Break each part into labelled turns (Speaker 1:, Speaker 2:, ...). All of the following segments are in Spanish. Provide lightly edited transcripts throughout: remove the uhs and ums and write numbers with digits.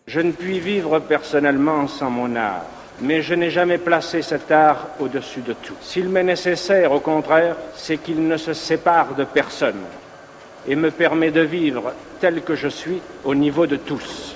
Speaker 1: Je ne puis vivre personnellement sans mon art, mais je n'ai jamais placé cet art au-dessus de tout. S'il m'est nécessaire, au contraire, c'est qu'il ne se sépare de personne et me permet de vivre tel que je suis au niveau de tous.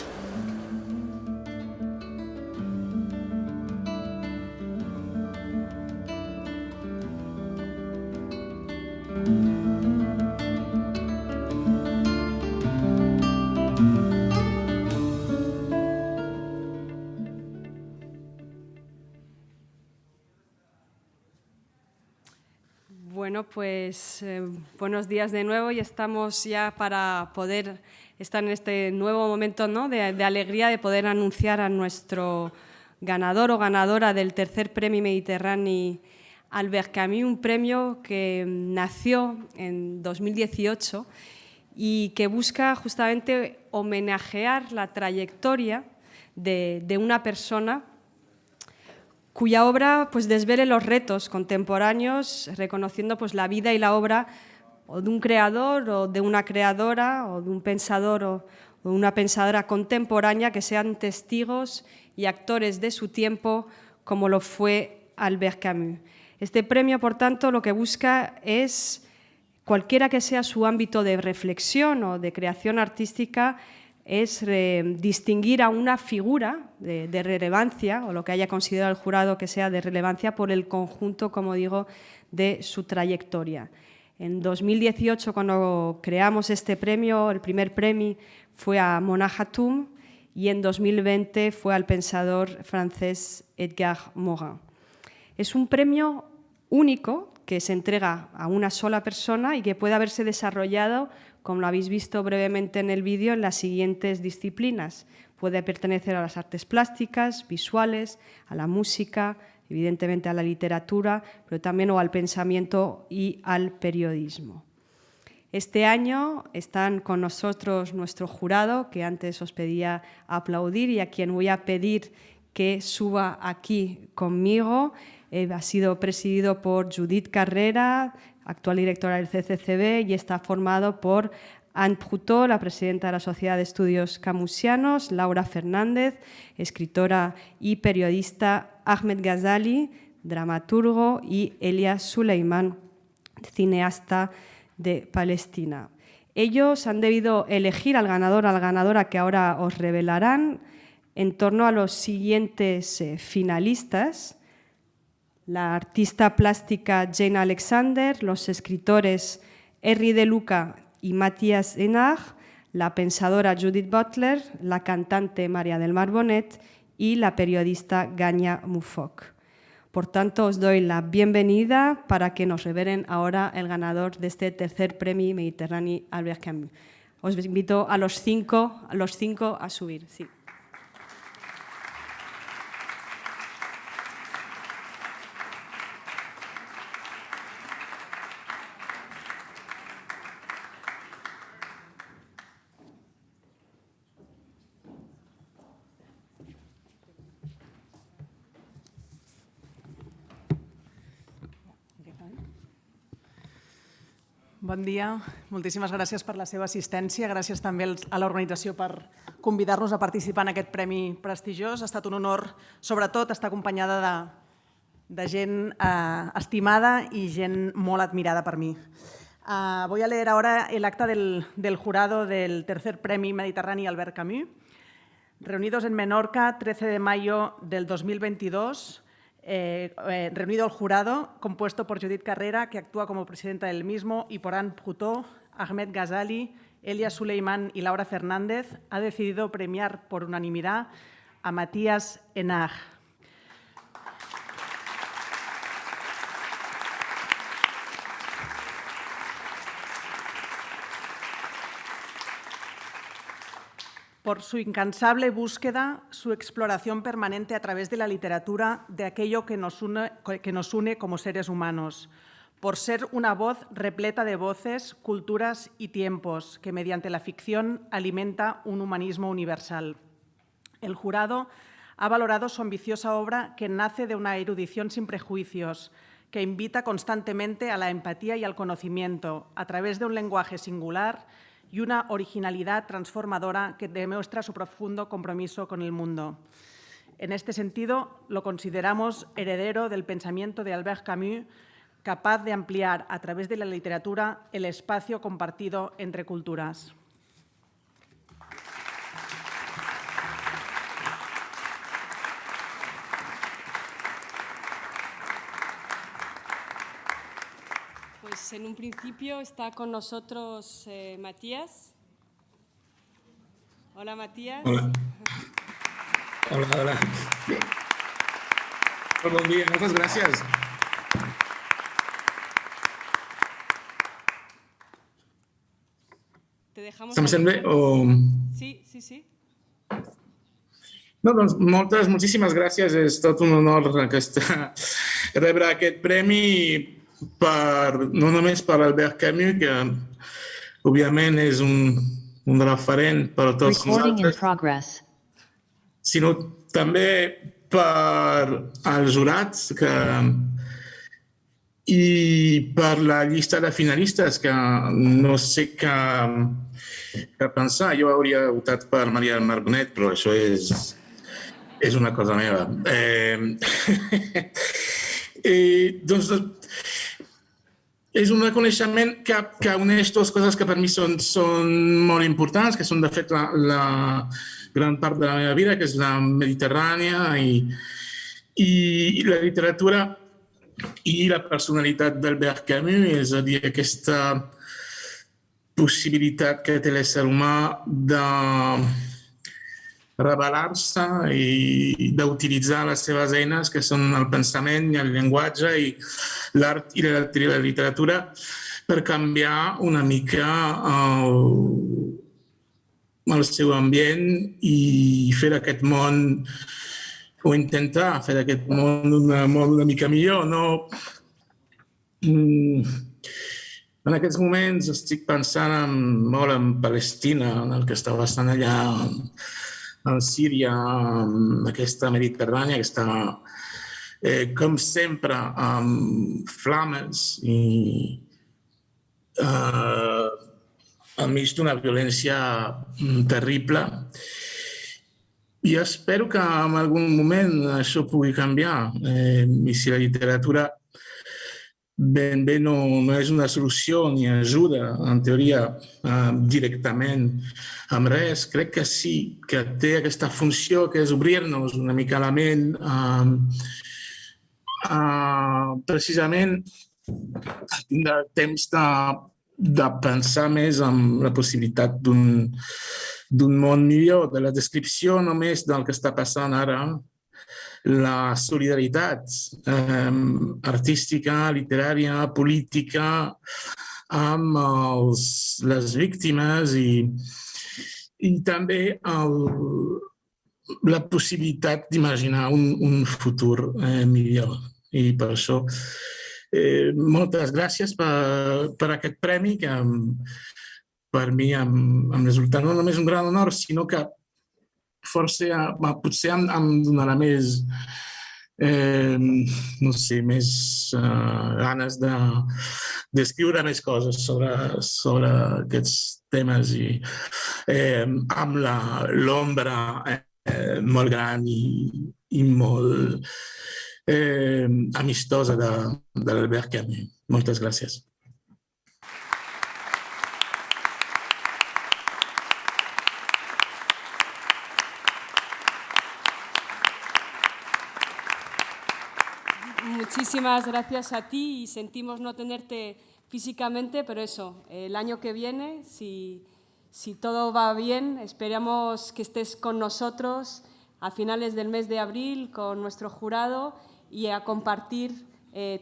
Speaker 2: Bueno, pues buenos días de nuevo y estamos ya para poder estar en este nuevo momento, ¿no?, de alegría de poder anunciar a nuestro ganador o ganadora del tercer Premio Mediterráneo Albert Camus, un premio que nació en 2018 y que busca justamente homenajear la trayectoria de una persona cuya obra pues, desvele los retos contemporáneos, reconociendo pues, la vida y la obra o de un creador o de una creadora o de un pensador o una pensadora contemporánea que sean testigos y actores de su tiempo, como lo fue Albert Camus. Este premio, por tanto, lo que busca es, cualquiera que sea su ámbito de reflexión o de creación artística, es distinguir a una figura de relevancia, o lo que haya considerado el jurado que sea de relevancia, por el conjunto, como digo, de su trayectoria. En 2018, cuando creamos este premio, el primer premio fue a Mona Hatoum y en 2020 fue al pensador francés Edgar Morin. Es un premio único que se entrega a una sola persona y que puede haberse desarrollado, como lo habéis visto brevemente en el vídeo, en las siguientes disciplinas. Puede pertenecer a las artes plásticas, visuales, a la música, evidentemente a la literatura, pero también o al pensamiento y al periodismo. Este año están con nosotros nuestro jurado, que antes os pedía aplaudir y a quien voy a pedir que suba aquí conmigo. Ha sido presidido por Judith Carrera, actual directora del CCCB, y está formado por Anne Proutot, la presidenta de la Sociedad de Estudios Camusianos, Laura Fernández, escritora y periodista, Ahmed Ghazali, dramaturgo, y Elia Suleiman, cineasta de Palestina. Ellos han debido elegir al ganador o a la ganadora que ahora os revelarán en torno a los siguientes finalistas: la artista plástica Jane Alexander, los escritores Henri De Luca y Matthias Enach, la pensadora Judith Butler, la cantante María del Mar Bonet y la periodista Gania Mufok. Por tanto, os doy la bienvenida para que nos revelen ahora el ganador de este tercer Premio Mediterráneo Albert Camus. Os invito a los cinco a subir. Sí.
Speaker 3: Bon dia, moltíssimes gràcies per la seva assistència. Gràcies també a l'organització per convidar-nos a participar en aquest premi prestigiós. Ha estat un honor, sobretot, estar acompanyada de gent estimada y gent molt admirada por mí. Voy a leer ahora el acta del jurado del tercer Premio Mediterráneo Albert Camus. Reunidos en Menorca, 13 de mayo del 2022, reunido el jurado, compuesto por Judith Carrera, que actúa como presidenta del mismo, y por Anne Proutot, Ahmed Ghazali, Elia Suleiman y Laura Fernández, ha decidido premiar por unanimidad a Matthias Enach. Por su incansable búsqueda, su exploración permanente a través de la literatura de aquello que nos une como seres humanos, por ser una voz repleta de voces, culturas y tiempos que mediante la ficción alimenta un humanismo universal. El jurado ha valorado su ambiciosa obra, que nace de una erudición sin prejuicios, que invita constantemente a la empatía y al conocimiento a través de un lenguaje singular y una originalidad transformadora que demuestra su profundo compromiso con el mundo. En este sentido, lo consideramos heredero del pensamiento de Albert Camus, capaz de ampliar a través de la literatura el espacio compartido entre culturas.
Speaker 2: Pues en un principio está con nosotros Matías. Hola, Matías.
Speaker 4: Hola. Hola. Bon dia, moltes gràcies.
Speaker 2: Te dejamos.
Speaker 4: Em sent bé o...?
Speaker 2: Sí, sí, sí.
Speaker 4: No, doncs moltíssimes gràcies. És tot un honor rebre aquest premi no només per Albert Camus, que òbviament és un referent per a tots nosaltres, sinó també per als jurats i per la llista de finalistes, que no sé què pensar. Jo hauria votat per Maria del Mar Bonet, però això és una cosa meva. Doncs és un reconeixement que uneix dues coses que per mi són molt importants, que són de fet la gran part de la meva vida, que és la Mediterrània i la literatura i la personalitat d'Albert Camus, és a dir, aquesta possibilitat que té l'ésser humà de revelar-se i d'utilitzar les seves eines, que són el pensament i el llenguatge i l'art i la literatura, per canviar una mica el seu ambient i fer d'aquest món, o intentar fer d'aquest món un món una mica millor. En aquests moments estic pensant molt en Palestina, en el que està passant allà, en Síria, en aquesta Mediterrània que està, com sempre, amb flames i enmig d'una violència terrible. I espero que en algun moment això pugui canviar. I si la literatura ben bé no és una solució ni ajuda, en teoria, directament amb res, crec que sí, que té aquesta funció, que és obrir-nos una mica la ment, precisament a tindre temps de pensar més en la possibilitat d'un món millor, de la descripció només del que està passant ara, la solidaritat artística, literària, política amb les víctimes i també la possibilitat d'imaginar un futur millor. I per això moltes gràcies per aquest premi, que per mi em resulta no només un gran honor, sinó que potser em donarà més, no sé, més ganes d'escriure més coses sobre aquests temes i amb l'ombra molt gran i molt amistosa de l'Albert Camus. Moltes gràcies.
Speaker 2: Muchísimas gracias a ti y sentimos no tenerte físicamente, pero eso, el año que viene, si todo va bien, esperamos que estés con nosotros a finales del mes de abril con nuestro jurado y a compartir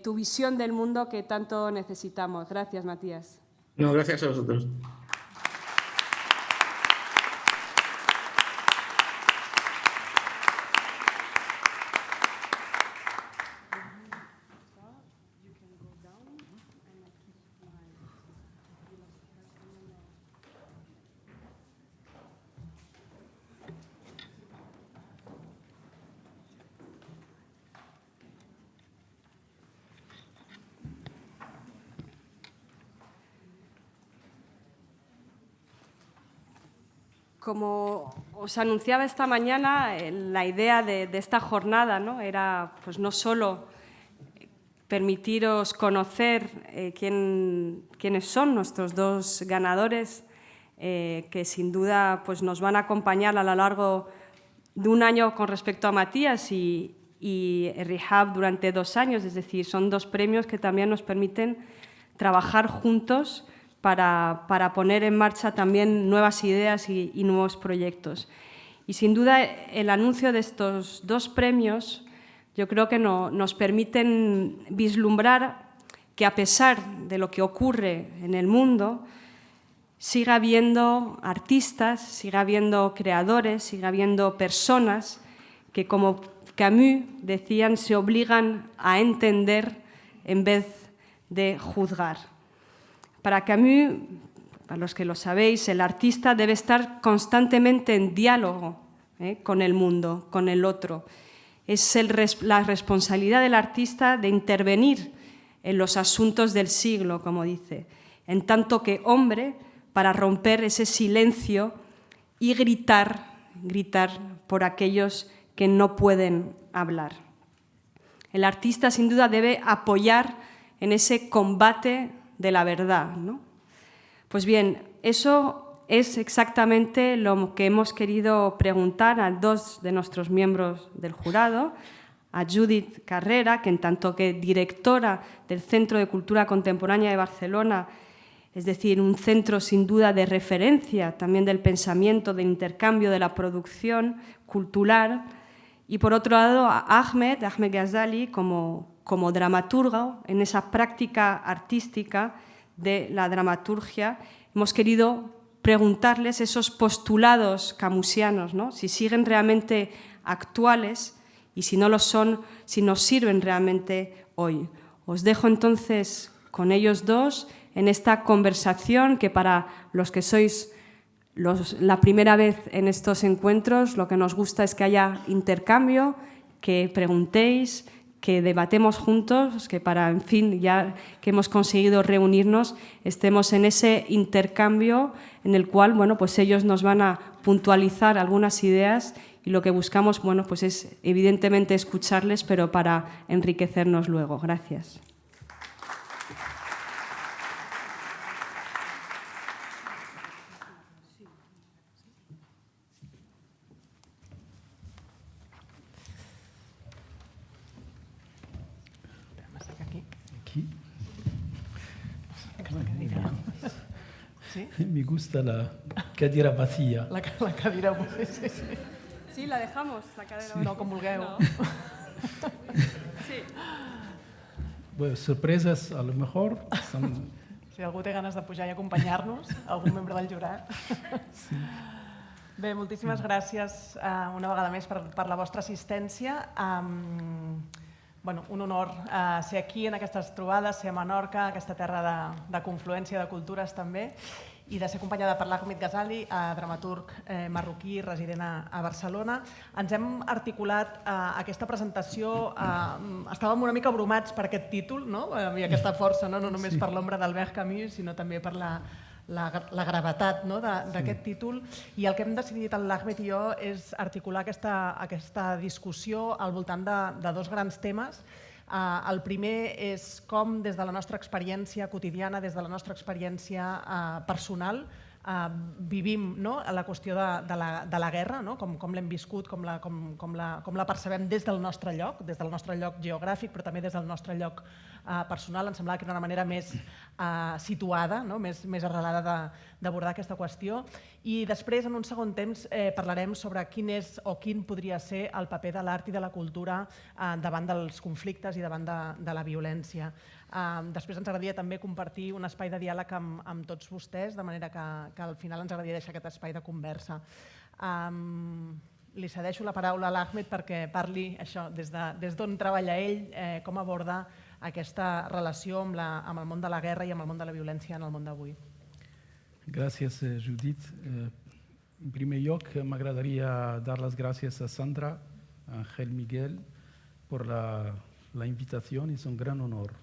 Speaker 2: tu visión del mundo que tanto necesitamos. Gracias, Matías.
Speaker 4: No, gracias a vosotros.
Speaker 2: como os anunciaba esta mañana, la idea de esta jornada, ¿no? Era pues no solo permitiros conocer quiénes son nuestros dos ganadores, que sin duda pues, nos van a acompañar a lo largo de un año con respecto a Matías y Rehab durante 2 años, es decir, son 2 premios que también nos permiten trabajar juntos para poner en marcha también nuevas ideas y nuevos proyectos. Y sin duda el anuncio de estos 2 premios yo creo que nos permiten vislumbrar que a pesar de lo que ocurre en el mundo, siga habiendo artistas, siga habiendo creadores, siga habiendo personas que, como Camus decían, se obligan a entender en vez de juzgar. Para Camus, para los que lo sabéis, el artista debe estar constantemente en diálogo con el mundo, con el otro. Es la responsabilidad del artista de intervenir en los asuntos del siglo, como dice, en tanto que hombre, para romper ese silencio y gritar por aquellos que no pueden hablar. El artista, sin duda, debe apoyar en ese combate de la verdad, ¿no? Pues bien, eso es exactamente lo que hemos querido preguntar a 2 de nuestros miembros del jurado, a Judith Carrera, que en tanto que directora del Centro de Cultura Contemporánea de Barcelona, es decir, un centro sin duda de referencia también del pensamiento, del intercambio, de la producción cultural, y por otro lado a Ahmed Ghazali como dramaturgo en esa práctica artística de la dramaturgia. Hemos querido preguntarles esos postulados camusianos, ¿no? Si siguen realmente actuales y si no lo son, si nos sirven realmente hoy. Os dejo entonces con ellos 2 en esta conversación que para los que sois la primera vez en estos encuentros, lo que nos gusta es que haya intercambio, que preguntéis, que debatemos juntos, que para, en fin, ya que hemos conseguido reunirnos, estemos en ese intercambio en el cual, bueno, pues ellos nos van a puntualizar algunas ideas y lo que buscamos, bueno, pues es evidentemente escucharles, pero para enriquecernos luego. Gracias.
Speaker 3: ¿Sí?
Speaker 5: Me gusta la cadira vacía.
Speaker 3: La cadira, sí.
Speaker 2: Sí, la dejamos, la cadera.
Speaker 3: No, com vulgueu.
Speaker 2: No. Sí.
Speaker 5: Bueno, sorpresas a lo mejor.
Speaker 3: Si algú té ganes de pujar i acompanyar-nos, algun membre del jurat. Sí. Bé, moltíssimes gràcies una vegada més per la vostra assistència. Un honor ser aquí en aquestes trobades, ser a Menorca, aquesta terra de confluència de cultures també, i de ser acompanyada per l'Ahmed Ghazali, dramaturg marroquí resident a Barcelona. Ens hem articulat aquesta presentació, estàvem una mica abrumats per aquest títol, no? I aquesta força, no només per l'ombra d'Albert Camus, sinó també per la gravetat d'aquest títol, i el que hem decidit l'Ahmed i jo és articular aquesta discussió al voltant de 2 grans temes. El primer és com des de la nostra experiència quotidiana, des de la nostra experiència personal, vivim la qüestió de la guerra, com l'hem viscut, com la percebem des del nostre lloc geogràfic, però també des del nostre lloc personal. Em semblava que era una manera més situada, més arrelada d'abordar aquesta qüestió. I després, en un segon temps, parlarem sobre quin és o quin podria ser el paper de l'art i de la cultura davant dels conflictes i davant de la violència. Després ens agradaria també compartir un espai de diàleg amb tots vostès, de manera que al final ens agradaria deixar aquest espai de conversa. Li cedeixo la paraula a l'Ahmed perquè parli des d'on treballa ell, com aborda aquesta relació amb el món de la guerra i amb el món de la violència en el món d'avui.
Speaker 5: Gracias, Judith. En primer lloc, m'agradaria dar las gracias a Sandra, a Ángel Miguel, por la invitación. Es un gran honor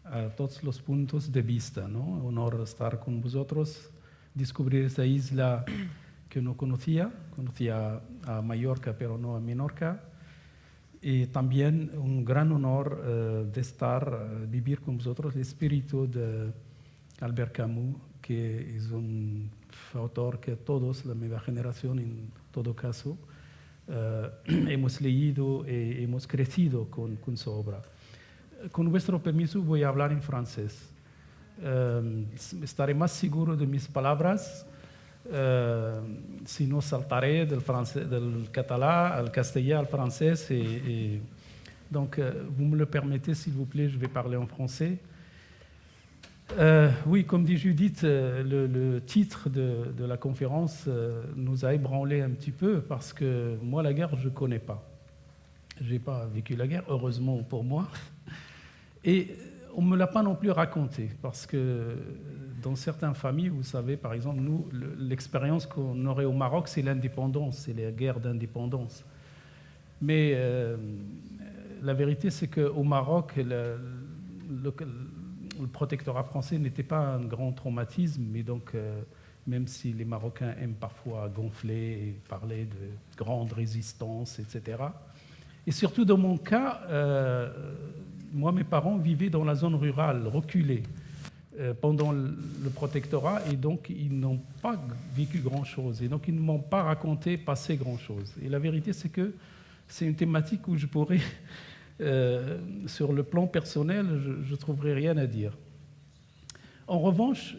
Speaker 5: a todos los puntos de vista, ¿no? Honor estar con vosotros, descubrir esa isla que no conocía a Mallorca, pero no a Menorca. Y también un gran honor vivir con vosotros el espíritu de Albert Camus, que es un autor que todos, la nueva generación en todo caso, hemos leído y hemos crecido con su obra. Con vuestro permiso voy a hablar en francés. Estaré más seguro de mis palabras, si no saltaré del catalán al castellano al français. Donc, vous me le permettez, s'il vous plaît, je vais parler en français. Oui, comme dit Judith, le titre de la conférence nous a ébranlé un petit peu parce que moi, la guerre, je ne connais pas. Je n'ai pas vécu la guerre, heureusement pour moi. Et on ne me l'a pas non plus raconté parce que dans certaines familles, vous savez, par exemple, nous, l'expérience qu'on aurait au Maroc, c'est l'indépendance, c'est la guerre d'indépendance. Mais la vérité, c'est qu'au Maroc, le protectorat français n'était pas un grand traumatisme, et donc même si les Marocains aiment parfois gonfler et parler de grande résistance, etc. Et surtout dans mon cas, moi, mes parents vivaient dans la zone rurale, reculée, pendant le protectorat, et donc ils n'ont pas vécu grand-chose, et donc ils ne m'ont pas raconté passer grand-chose. Et la vérité, c'est que c'est une thématique où je pourrais... sur le plan personnel, je ne trouverai rien à dire. En revanche,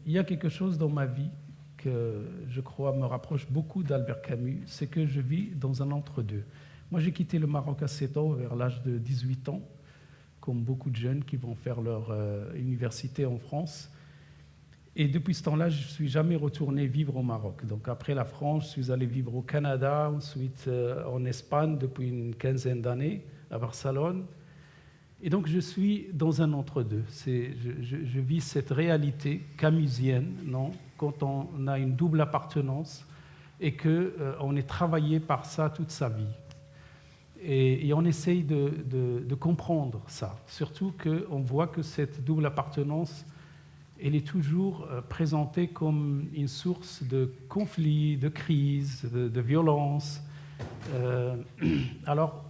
Speaker 5: il y a quelque chose dans ma vie que je crois me rapproche beaucoup d'Albert Camus, c'est que je vis dans un entre-deux. Moi, j'ai quitté le Maroc à 7 ans, vers l'âge de 18 ans, comme beaucoup de jeunes qui vont faire leur université en France. Et depuis ce temps-là, je ne suis jamais retourné vivre au Maroc. Donc après la France, je suis allé vivre au Canada, ensuite en Espagne depuis une quinzaine d'années, à Barcelone. Et donc je suis dans un entre-deux. Je vis cette réalité camusienne, non, quand on a une double appartenance et qu'on est travaillé par ça toute sa vie. Et on essaye de comprendre ça, surtout qu'on voit que cette double appartenance, elle est toujours présentée comme une source de conflits, de crises, de violence. Alors,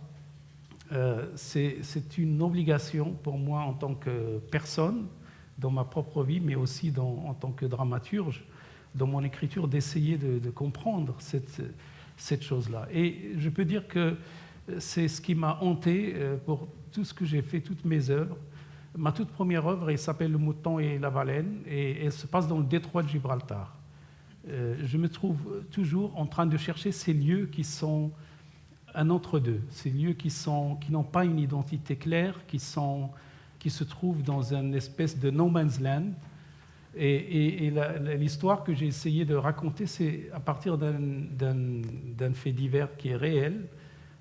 Speaker 5: c'est une obligation pour moi en tant que personne, dans ma propre vie, mais aussi en tant que dramaturge, dans mon écriture, d'essayer de comprendre cette chose-là. Et je peux dire que c'est ce qui m'a hanté pour tout ce que j'ai fait, toutes mes œuvres. Ma toute première œuvre, elle s'appelle Le Mouton et la Baleine, et elle se passe dans le détroit de Gibraltar. Je me trouve toujours en train de chercher ces lieux qui sont un entre-deux, ces lieux qui n'ont pas une identité claire, qui se trouvent dans une espèce de no man's land. Et l'histoire que j'ai essayé de raconter, c'est à partir d'un fait divers qui est réel.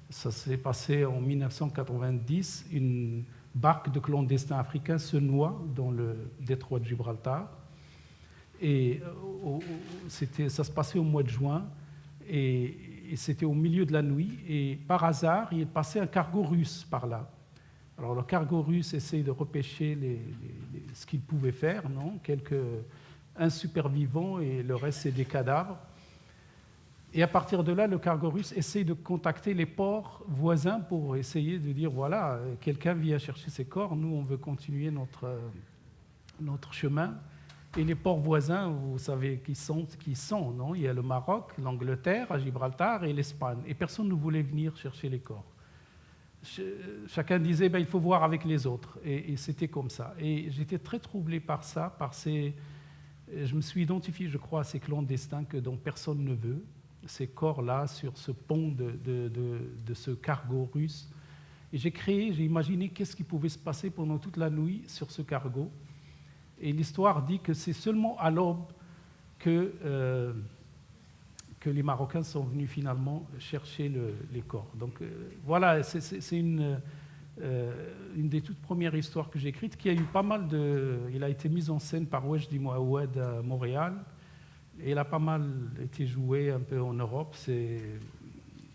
Speaker 5: Ça s'est passé en 1990, une barque de clandestins africains se noie dans le détroit de Gibraltar. Et ça se passait au mois de juin, et c'était au milieu de la nuit. Et par hasard, il est passé un cargo russe par là. Alors le cargo russe essaye de repêcher ce qu'il pouvait faire, non, un supervivant, et le reste, c'est des cadavres. Et à partir de là, le cargo russe essaye de contacter les ports voisins pour essayer de dire, voilà, quelqu'un vient chercher ses corps, nous, on veut continuer notre chemin. Et les ports voisins, vous savez qui sont, non? Il y a le Maroc, l'Angleterre, à Gibraltar, et l'Espagne. Et personne ne voulait venir chercher les corps. Chacun disait, il faut voir avec les autres. Et c'était comme ça. Et j'étais très troublé par ça, je me suis identifié, je crois, à ces clandestins dont personne ne veut, ces corps-là sur ce pont de ce cargo russe. Et j'ai imaginé qu'est-ce qui pouvait se passer pendant toute la nuit sur ce cargo. Et l'histoire dit que c'est seulement à l'aube que les Marocains sont venus finalement chercher les corps. Donc voilà, c'est une des toutes premières histoires que j'ai écrites, qui a eu pas mal il a été mise en scène par Wajdi Mouawad à Montréal. Et elle a pas mal été jouée un peu en Europe.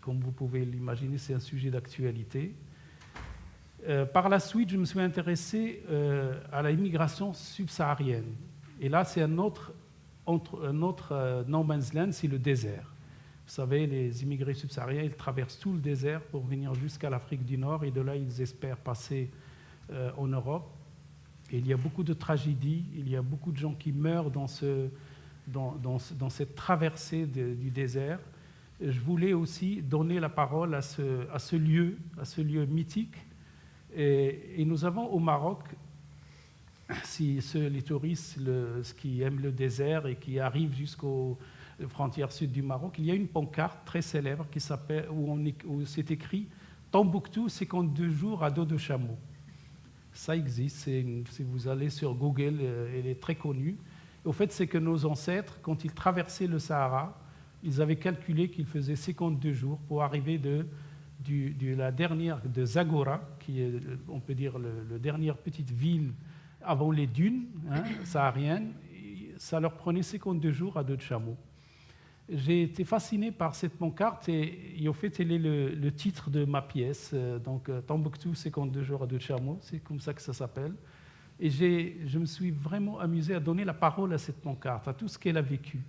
Speaker 5: Comme vous pouvez l'imaginer, c'est un sujet d'actualité. Par la suite, je me suis intéressé à la immigration subsaharienne. Et là, c'est un autre un autre no man's land, c'est le désert. Vous savez, les immigrés subsahariens, ils traversent tout le désert pour venir jusqu'à l'Afrique du Nord et de là, ils espèrent passer en Europe. Et il y a beaucoup de tragédies, il y a beaucoup de gens qui meurent dans cette traversée du désert. Je voulais aussi donner la parole à ce lieu mythique. Et nous avons au Maroc, les touristes qui aiment le désert et qui arrivent jusqu'aux frontières sud du Maroc, il y a une pancarte très célèbre où c'est écrit « Tombouctou, 52 jours à dos de chameau ». Ça existe, si vous allez sur Google, elle est très connue. Au fait, c'est que nos ancêtres, quand ils traversaient le Sahara, ils avaient calculé qu'ils faisaient 52 jours pour arriver de Zagora, qui est, on peut dire, la dernière petite ville avant les dunes sahariennes. Ça leur prenait 52 jours à dos de chameau. J'ai été fasciné par cette pancarte et au fait, elle est le titre de ma pièce. Donc, Tombouctou, 52 jours à dos de chameau, c'est comme ça que ça s'appelle. Et je me suis vraiment amusé à donner la parole à cette pancarte, à tout ce qu'elle a vécu.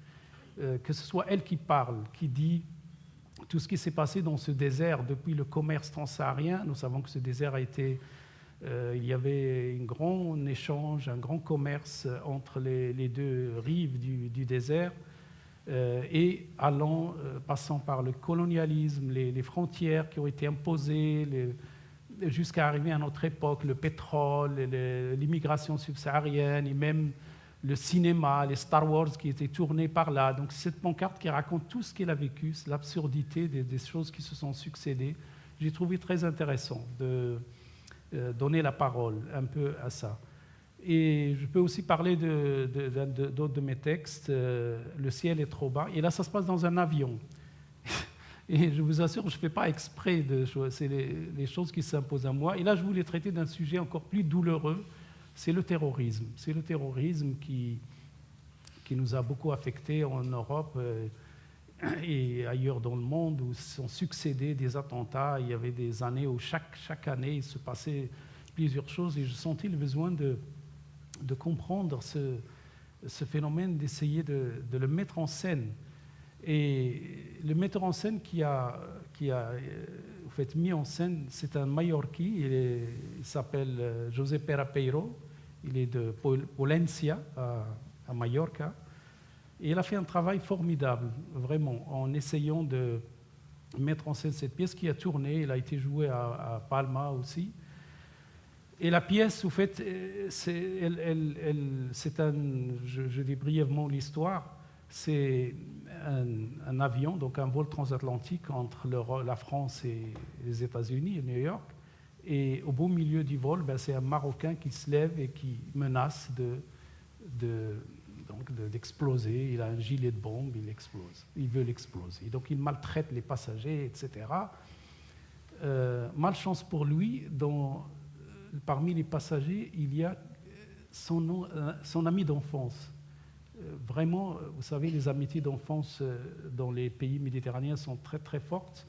Speaker 5: Que ce soit elle qui parle, qui dit tout ce qui s'est passé dans ce désert depuis le commerce transsaharien. Nous savons que ce désert a été... il y avait un grand échange, un grand commerce entre les deux rives du désert. Et passant par le colonialisme, les frontières qui ont été imposées, jusqu'à arriver à notre époque, le pétrole, l'immigration subsaharienne, et même le cinéma, les Star Wars qui étaient tournés par là. Donc c'est cette pancarte qui raconte tout ce qu'elle a vécu, l'absurdité des choses qui se sont succédées. J'ai trouvé très intéressant de donner la parole un peu à ça. Et je peux aussi parler d'autres de mes textes. Le ciel est trop bas. Et là, ça se passe dans un avion. Et je vous assure, je ne fais pas exprès de choses. C'est les choses qui s'imposent à moi. Et là, je voulais traiter d'un sujet encore plus douloureux. C'est le terrorisme. C'est le terrorisme qui nous a beaucoup affectés en Europe et ailleurs dans le monde, où se sont succédés des attentats. Il y avait des années où chaque année, il se passait plusieurs choses. Et je sentais le besoin de comprendre ce phénomène, d'essayer de le mettre en scène. Et le metteur en scène qui a en fait, mis en scène, c'est un Mallorquin, il s'appelle José Perapeiro, il est de Polencia, à Mallorca, et il a fait un travail formidable, vraiment, en essayant de mettre en scène cette pièce qui a tourné. Elle a été jouée à Palma aussi. Et la pièce, au fait, je dis brièvement l'histoire, c'est un avion, donc un vol transatlantique entre la France et les États-Unis, New York. Et au beau milieu du vol, c'est un Marocain qui se lève et qui menace d'exploser. Il a un gilet de bombe, il veut l'exploser. Et donc il maltraite les passagers, etc. Malchance pour lui, parmi les passagers, il y a son ami d'enfance. Vraiment, vous savez, les amitiés d'enfance dans les pays méditerranéens sont très très fortes,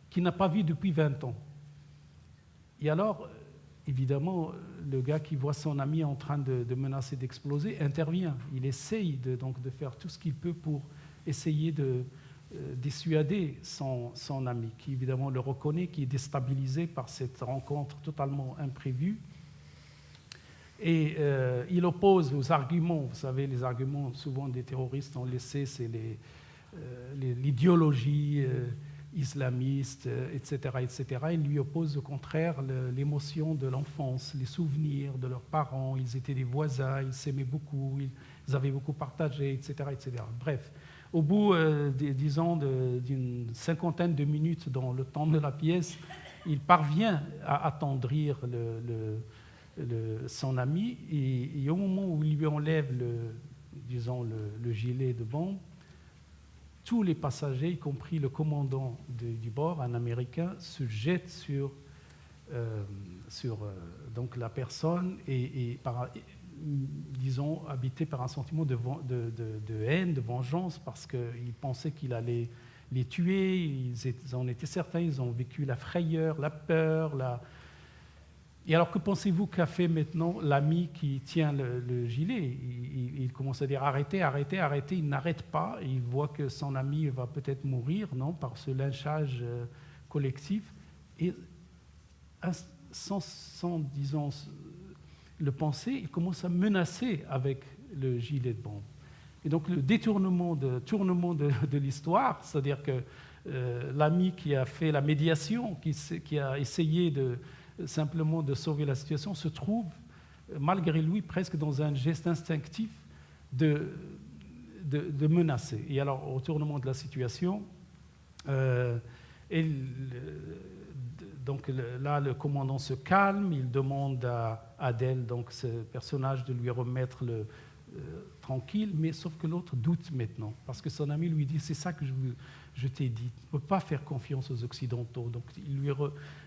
Speaker 5: qu'il n'a pas vu depuis 20 ans. Et alors, évidemment, le gars qui voit son ami en train de menacer d'exploser intervient. Il essaye de faire tout ce qu'il peut pour essayer de dissuader son ami, qui évidemment le reconnaît, qui est déstabilisé par cette rencontre totalement imprévue. Et il oppose aux arguments, vous savez, les arguments souvent des terroristes, on le sait, c'est l'idéologie islamiste, etc., etc. Il lui oppose au contraire l'émotion de l'enfance, les souvenirs de leurs parents. Ils étaient des voisins, ils s'aimaient beaucoup, ils avaient beaucoup partagé, etc., etc. Bref, au bout, disons, d'une cinquantaine de minutes dans le temps de la pièce, il parvient à attendrir son ami, et au moment où il lui enlève le gilet de bombe, tous les passagers, y compris le commandant du bord, un Américain, se jettent sur donc la personne et disons, habités par un sentiment de haine, de vengeance, parce qu'ils pensaient qu'il allait les tuer. Ils en étaient certains, ils ont vécu la frayeur, la peur. Et alors, que pensez-vous qu'a fait maintenant l'ami qui tient le gilet? il commence à dire arrêtez, arrêtez, arrêtez. Il n'arrête pas. Il voit que son ami va peut-être mourir, non, par ce lynchage collectif. Et sans disons, le penser, il commence à menacer avec le gilet de bombe. Et donc le tournement de l'histoire, c'est-à-dire que l'ami qui a fait la médiation, qui a essayé simplement de sauver la situation, se trouve, malgré lui, presque dans un geste instinctif de menacer. Et alors, au tournement de la situation, donc là, le commandant se calme, il demande à Adèle, donc ce personnage, de lui remettre tranquille, mais sauf que l'autre doute maintenant, parce que son ami lui dit, c'est ça que je t'ai dit, tu ne peux pas faire confiance aux Occidentaux. Donc il lui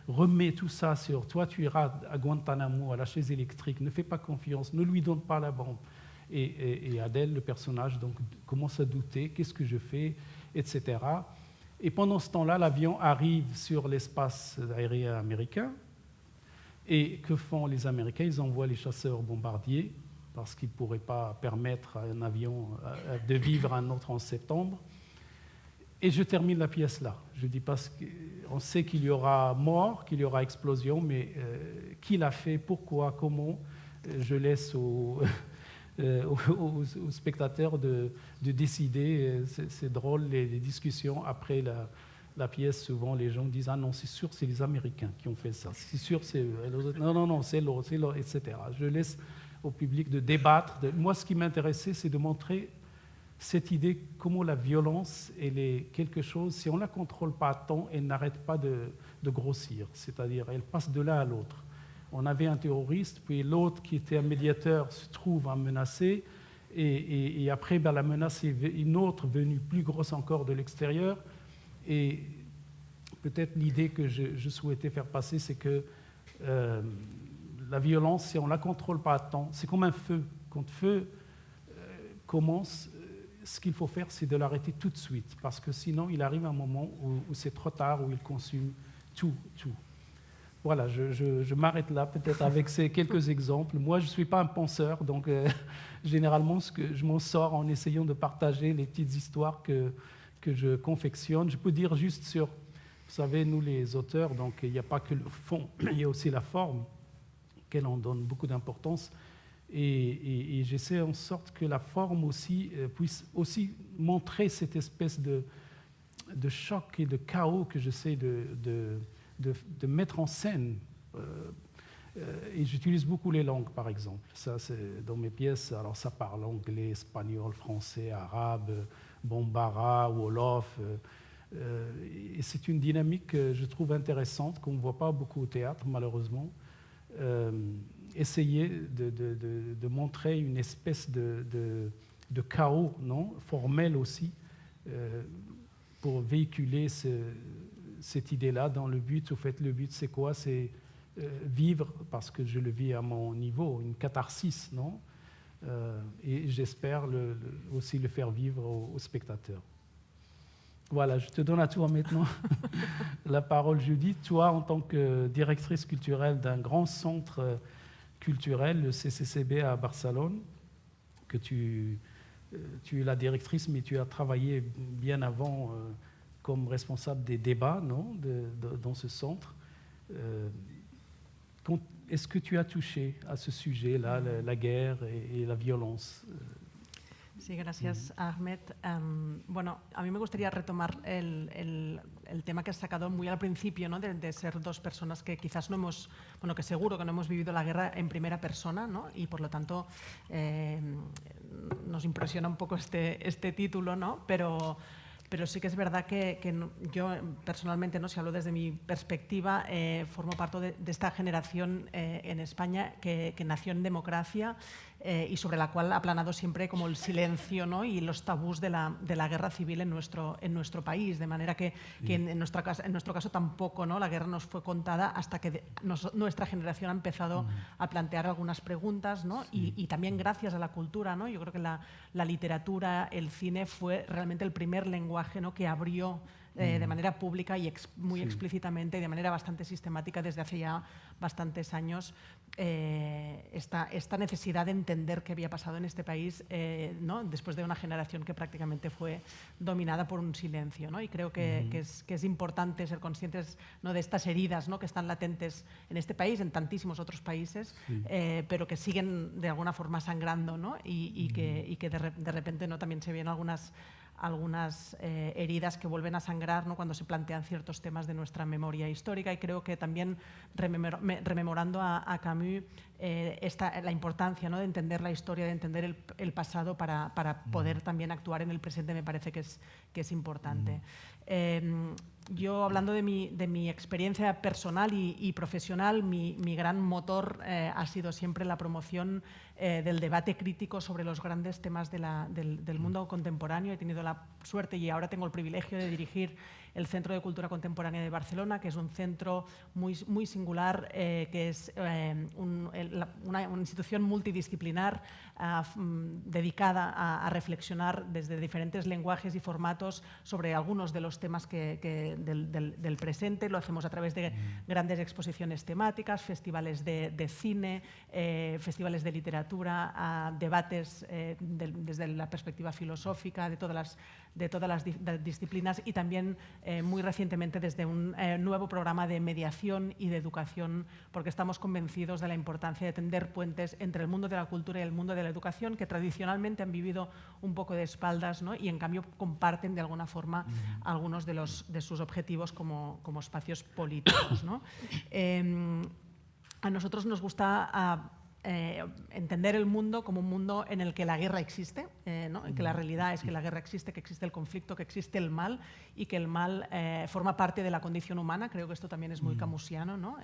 Speaker 5: remet tout ça sur, toi tu iras à Guantanamo, à la chaise électrique, ne fais pas confiance, ne lui donne pas la bombe. Et Adèle, le personnage, donc, commence à douter, qu'est-ce que je fais, etc. Et pendant ce temps-là, l'avion arrive sur l'espace aérien américain, et que font les Américains? Ils envoient les chasseurs bombardiers, parce qu'ils ne pourraient pas permettre à un avion de vivre un autre 11 septembre. Et je termine la pièce là. Je dis parce qu'on sait qu'il y aura mort, qu'il y aura explosion, mais qui l'a fait, pourquoi, comment, je laisse aux spectateurs de décider. C'est drôle, les discussions après la pièce, souvent les gens disent « Ah non, c'est sûr, c'est les Américains qui ont fait ça. C'est sûr, c'est eux. Non, c'est l'autre, etc. » Je laisse au public de débattre. Moi, ce qui m'intéressait, c'est de montrer cette idée, comment la violence, elle est quelque chose, si on ne la contrôle pas à temps, elle n'arrête pas de grossir. C'est-à-dire, elle passe de l'un à l'autre. On avait un terroriste, puis l'autre qui était un médiateur se trouve à menacer, et après, la menace est une autre venue plus grosse encore de l'extérieur. Et peut-être l'idée que je souhaitais faire passer, c'est que la violence, si on ne la contrôle pas à temps, c'est comme un feu. Quand le feu commence, ce qu'il faut faire, c'est de l'arrêter tout de suite, parce que sinon, il arrive un moment où c'est trop tard, où il consume tout. Voilà, je m'arrête là, peut-être avec ces quelques exemples. Moi, je ne suis pas un penseur, donc généralement, je m'en sors en essayant de partager les petites histoires que je confectionne. Je peux dire juste sur, vous savez, nous les auteurs, donc il n'y a pas que le fond, il y a aussi la forme, auquel on donne beaucoup d'importance. Et j'essaie en sorte que la forme aussi puisse aussi montrer cette espèce de choc et de chaos que j'essaie de mettre en scène. Et j'utilise beaucoup les langues, par exemple. Ça, c'est dans mes pièces. Alors, ça parle anglais, espagnol, français, arabe, bambara, wolof. Et c'est une dynamique que je trouve intéressante, qu'on ne voit pas beaucoup au théâtre, malheureusement. Essayer de montrer une espèce de chaos, non, formel aussi, pour véhiculer cette idée-là dans le but. Au fait, le but, c'est quoi? C'est vivre, parce que je le vis à mon niveau, une catharsis, non? Et j'espère aussi le faire vivre aux spectateurs. Voilà, je te donne à toi maintenant la parole, Judith. Toi, en tant que directrice culturelle d'un grand centre culturel, le CCCB à Barcelone, que tu es la directrice, mais tu as travaillé bien avant comme responsable des débats, non, dans ce centre. Est-ce que tu as touché à ce sujet-là, la guerre et la violence?
Speaker 3: Sí, gracias, Ahmed. Bueno, a mí me gustaría retomar el tema que has sacado muy al principio, ¿no? de ser dos personas que quizás no hemos, bueno, que seguro que no hemos vivido la guerra en primera persona, ¿no? Y por lo tanto nos impresiona un poco este título, ¿no? Pero sí que es verdad que yo personalmente, ¿no? Si hablo desde mi perspectiva, formo parte de esta generación en España que nació en democracia y sobre la cual ha planado siempre como el silencio, ¿no? Y los tabús de la guerra civil en nuestro país, de manera que en nuestro caso tampoco, ¿no? La guerra nos fue contada hasta que nuestra generación ha empezado a plantear algunas preguntas, ¿no? Y también gracias a la cultura, ¿no? Yo creo que la literatura, el cine fue realmente el primer lenguaje, ¿no? que abrió de manera pública y muy explícitamente, de manera bastante sistemática desde hace ya bastantes años, esta necesidad de entender qué había pasado en este país, ¿no? Después de una generación que prácticamente fue dominada por un silencio, ¿no? Y creo que es importante ser conscientes, ¿no?, de estas heridas, ¿no?, que están latentes en este país, en tantísimos otros países, pero que siguen de alguna forma sangrando, ¿no? y que de repente, ¿no?, también se ven algunas heridas que vuelven a sangrar, ¿no?, cuando se plantean ciertos temas de nuestra memoria histórica. Y creo que también, rememorando a Camus, la importancia, ¿no?, de entender la historia, de entender el pasado para poder también actuar en el presente, me parece que es importante. Yo, hablando de mi experiencia personal y profesional, mi gran motor ha sido siempre la promoción del debate crítico sobre los grandes temas del mundo contemporáneo. He tenido la suerte y ahora tengo el privilegio de dirigir el Centro de Cultura Contemporánea de Barcelona, que es un centro muy singular, que es una institución multidisciplinar dedicada a reflexionar desde diferentes lenguajes y formatos sobre algunos de los temas del presente. Lo hacemos a través de grandes exposiciones temáticas, festivales de cine, festivales de literatura, debates desde la perspectiva filosófica de todas las disciplinas, y también muy recientemente desde un nuevo programa de mediación y de educación, porque estamos convencidos de la importancia de tender puentes entre el mundo de la cultura y el mundo de la educación, que tradicionalmente han vivido un poco de espaldas, ¿no?, y en cambio comparten de alguna forma algunos de sus objetivos como espacios políticos, ¿no? A nosotros nos gusta entender el mundo como un mundo en el que la guerra existe, ¿no?, en que la realidad es que la guerra existe, que existe el conflicto, que existe el mal, y que el mal forma parte de la condición humana. Creo que esto también es muy camusiano, ¿no?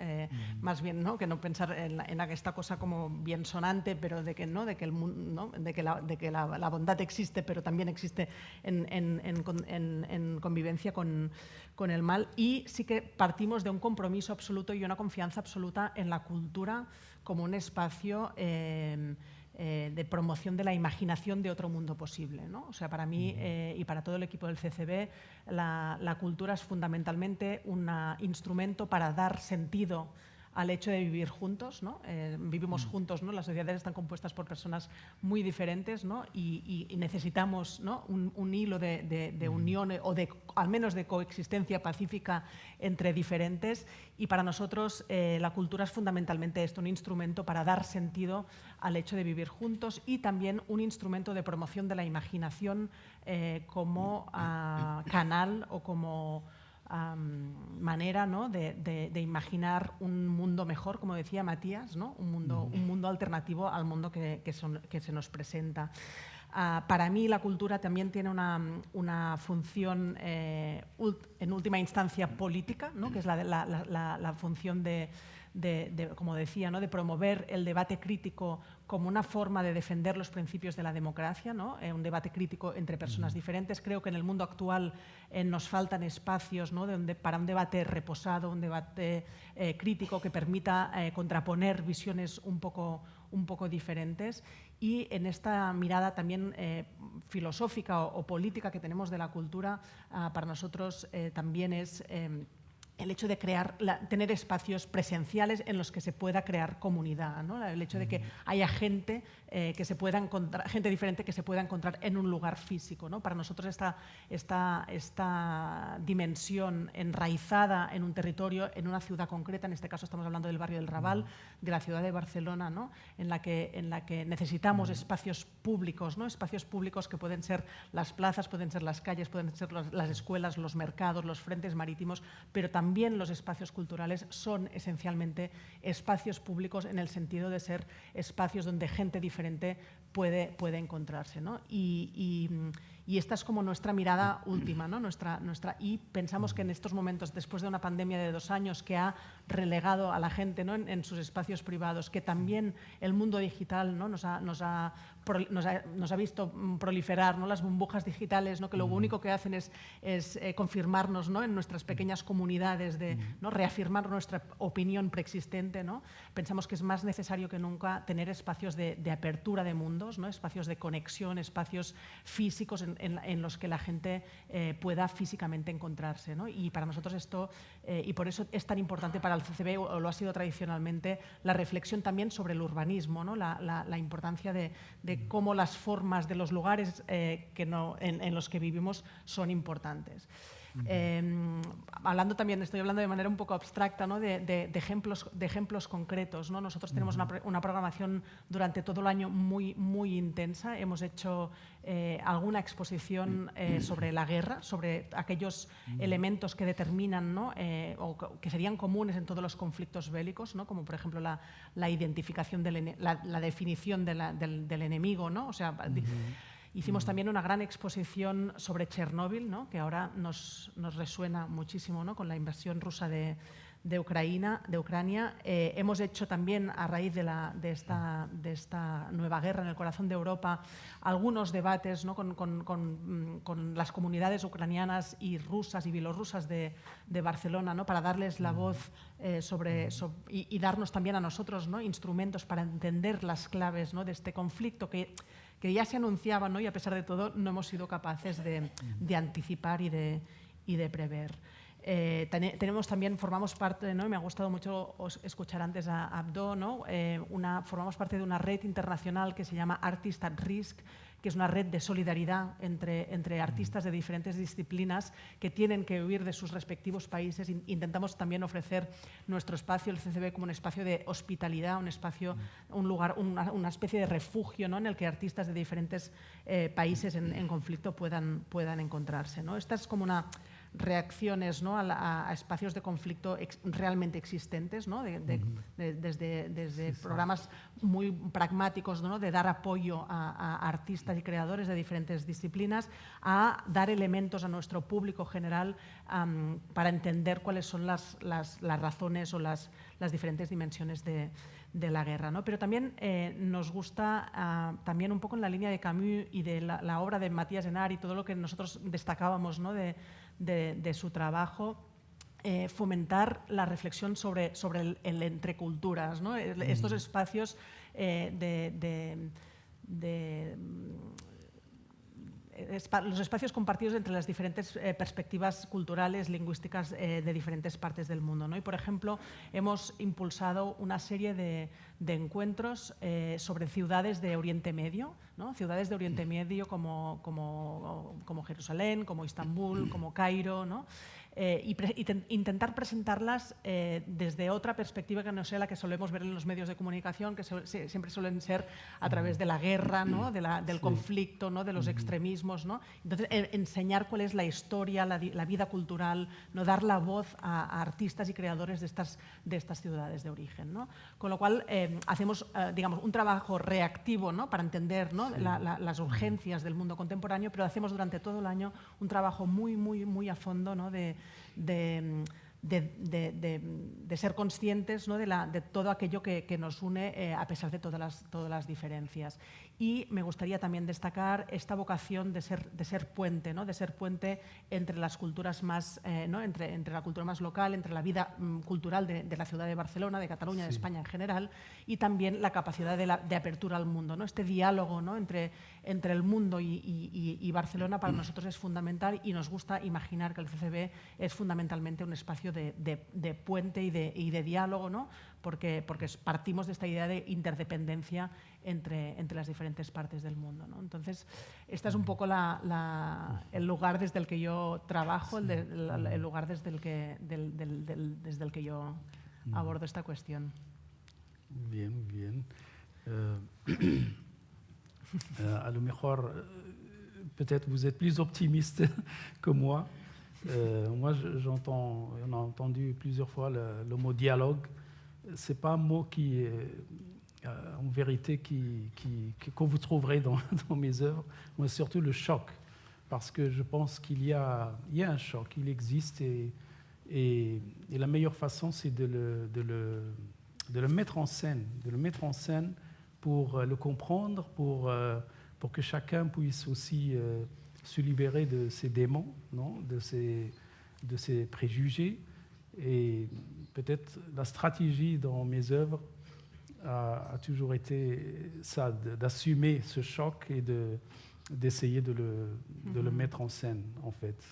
Speaker 3: Más bien, ¿no?, que no pensar en esta cosa como bien sonante, pero de que el mundo, ¿no?, de que la bondad existe, pero también existe en convivencia con el mal. Y sí que partimos de un compromiso absoluto y una confianza absoluta en la cultura como un espacio de promoción de la imaginación de otro mundo posible, ¿no? O sea, para mí y para todo el equipo del CCB, la cultura es fundamentalmente un instrumento para dar sentido al hecho de vivir juntos, ¿no? Vivimos juntos, ¿no? Las sociedades están compuestas por personas muy diferentes, ¿no? y necesitamos, ¿no?, un hilo de unión o al menos de coexistencia pacífica entre diferentes, y para nosotros la cultura es fundamentalmente esto, un instrumento para dar sentido al hecho de vivir juntos, y también un instrumento de promoción de la imaginación como canal o como manera, ¿no?, de imaginar un mundo mejor, como decía Matías, ¿no?, un mundo alternativo al mundo que se nos presenta. Para mí la cultura también tiene una función en última instancia política, ¿no?, que es la función como decía, ¿no?, de promover el debate crítico como una forma de defender los principios de la democracia, ¿no? Un debate crítico entre personas diferentes. Creo que en el mundo actual nos faltan espacios, ¿no?, para un debate reposado, un debate crítico que permita contraponer visiones un poco diferentes. Y en esta mirada también filosófica o política que tenemos de la cultura, para nosotros también es el hecho de tener espacios presenciales en los que se pueda crear comunidad, ¿no? El hecho de que haya gente que se pueda encontrar, gente diferente que se pueda encontrar en un lugar físico, ¿no? Para nosotros esta dimensión enraizada en un territorio, en una ciudad concreta, en este caso estamos hablando del barrio del Raval, de la ciudad de Barcelona, ¿no?, en la que necesitamos espacios públicos, ¿no?, espacios públicos que pueden ser las plazas, pueden ser las calles, pueden ser las escuelas, los mercados, los frentes marítimos, pero también los espacios culturales son esencialmente espacios públicos en el sentido de ser espacios donde gente diferente puede encontrarse, ¿no? Y esta es como nuestra mirada última, ¿no? Y pensamos que en estos momentos, después de una pandemia de 2 años que ha relegado a la gente, ¿no?, en sus espacios privados, que también el mundo digital, ¿no?, nos ha visto proliferar, ¿no?, las burbujas digitales, ¿no?, que lo único que hacen es confirmarnos, ¿no?, en nuestras pequeñas comunidades, ¿no?, reafirmar nuestra opinión preexistente, ¿no? Pensamos que es más necesario que nunca tener espacios de apertura de mundos, ¿no?, espacios de conexión, espacios físicos en en los que la gente pueda físicamente encontrarse, ¿no? Y para nosotros esto, y por eso es tan importante para el CCB, o lo ha sido tradicionalmente, la reflexión también sobre el urbanismo, ¿no? La importancia de cómo las formas de los lugares en los que vivimos son importantes. Estoy hablando de manera un poco abstracta, ¿no? de ejemplos concretos, ¿no? Nosotros tenemos una programación durante todo el año muy, muy intensa. Hemos hecho alguna exposición sobre la guerra, sobre aquellos elementos que determinan, ¿no? O que serían comunes en todos los conflictos bélicos, ¿no? Como por ejemplo la identificación, la definición del enemigo, ¿no? O sea, hicimos también una gran exposición sobre Chernóbil, ¿no? Que ahora nos resuena muchísimo, ¿no? Con la invasión rusa de Ucrania. Hemos hecho también, a raíz de esta nueva guerra en el corazón de Europa, algunos debates, ¿no? con las comunidades ucranianas y rusas y bielorrusas de Barcelona, ¿no? Para darles la voz y darnos también a nosotros, ¿no? Instrumentos para entender las claves, ¿no? De este conflicto que ya se anunciaba, ¿no? Y a pesar de todo no hemos sido capaces de anticipar y de prever. Formamos parte, ¿no? Me ha gustado mucho escuchar antes a Abdo, ¿no? Formamos parte de una red internacional que se llama Artists at Risk, que es una red de solidaridad entre artistas de diferentes disciplinas que tienen que huir de sus respectivos países. Intentamos también ofrecer nuestro espacio, el CCB, como un espacio de hospitalidad, un lugar, una especie de refugio, ¿no? En el que artistas de diferentes países en conflicto puedan encontrarse, ¿no? Esta es como una reacciones, ¿no? a espacios de conflicto realmente existentes, ¿no? Desde programas muy pragmáticos, ¿no? De dar apoyo a artistas y creadores de diferentes disciplinas, a dar elementos a nuestro público general para entender cuáles son las razones o las diferentes dimensiones de la guerra, ¿no? Pero también nos gusta, también un poco en la línea de Camus y de la obra de Matías Enart y todo lo que nosotros destacábamos, ¿no? de su trabajo, fomentar la reflexión sobre el entre culturas, ¿no? Estos espacios los espacios compartidos entre las diferentes perspectivas culturales, lingüísticas de diferentes partes del mundo, ¿no? Y, por ejemplo, hemos impulsado una serie de encuentros sobre ciudades de Oriente Medio, ¿no? Ciudades de Oriente Medio como Jerusalén, como Estambul, como Cairo, ¿no? Intentar presentarlas desde otra perspectiva que no sea la que solemos ver en los medios de comunicación, que siempre suelen ser a través de la guerra, ¿no? del conflicto, ¿no? De los extremismos, ¿no? Entonces, enseñar cuál es la historia, la vida cultural, ¿no? Dar la voz a artistas y creadores de estas ciudades de origen, ¿no? Con lo cual, hacemos digamos, un trabajo reactivo, ¿no? Para entender, ¿no? Las urgencias del mundo contemporáneo, pero hacemos durante todo el año un trabajo muy, muy, muy a fondo, ¿no? de ser conscientes, ¿no? de todo aquello que nos une a pesar de todas las diferencias. Y me gustaría también destacar esta vocación de ser puente, ¿no? De ser puente entre las culturas más, ¿no? entre la cultura más local, entre la vida cultural de la ciudad de Barcelona, de Cataluña, de España en general, y también la capacidad de apertura al mundo, ¿no? Este diálogo, ¿no? entre el mundo y Barcelona para nosotros es fundamental, y nos gusta imaginar que el CCB es fundamentalmente un espacio de puente y de diálogo, ¿no? Porque partimos de esta idea de interdependencia entre las diferentes partes del mundo, ¿no? Entonces, este es un poco el lugar desde el que yo trabajo, el lugar desde el que yo abordo esta cuestión.
Speaker 5: Bien, bien. A lo mejor, peut-être vous êtes plus optimiste que moi. Moi, on a entendu plusieurs fois le mot dialogue. C'est pas un mot qui, en vérité, que vous trouverez dans mes œuvres. Moi, surtout le choc, parce que je pense qu'il y a un choc, il existe, et la meilleure façon, c'est de le mettre en scène, pour le comprendre, pour que chacun puisse aussi se libérer de ses démons, non, de ses préjugés. Et peut-être la stratégie dans mes œuvres a toujours été ça, d'assumer ce choc et d'essayer de le mettre en scène, en fait.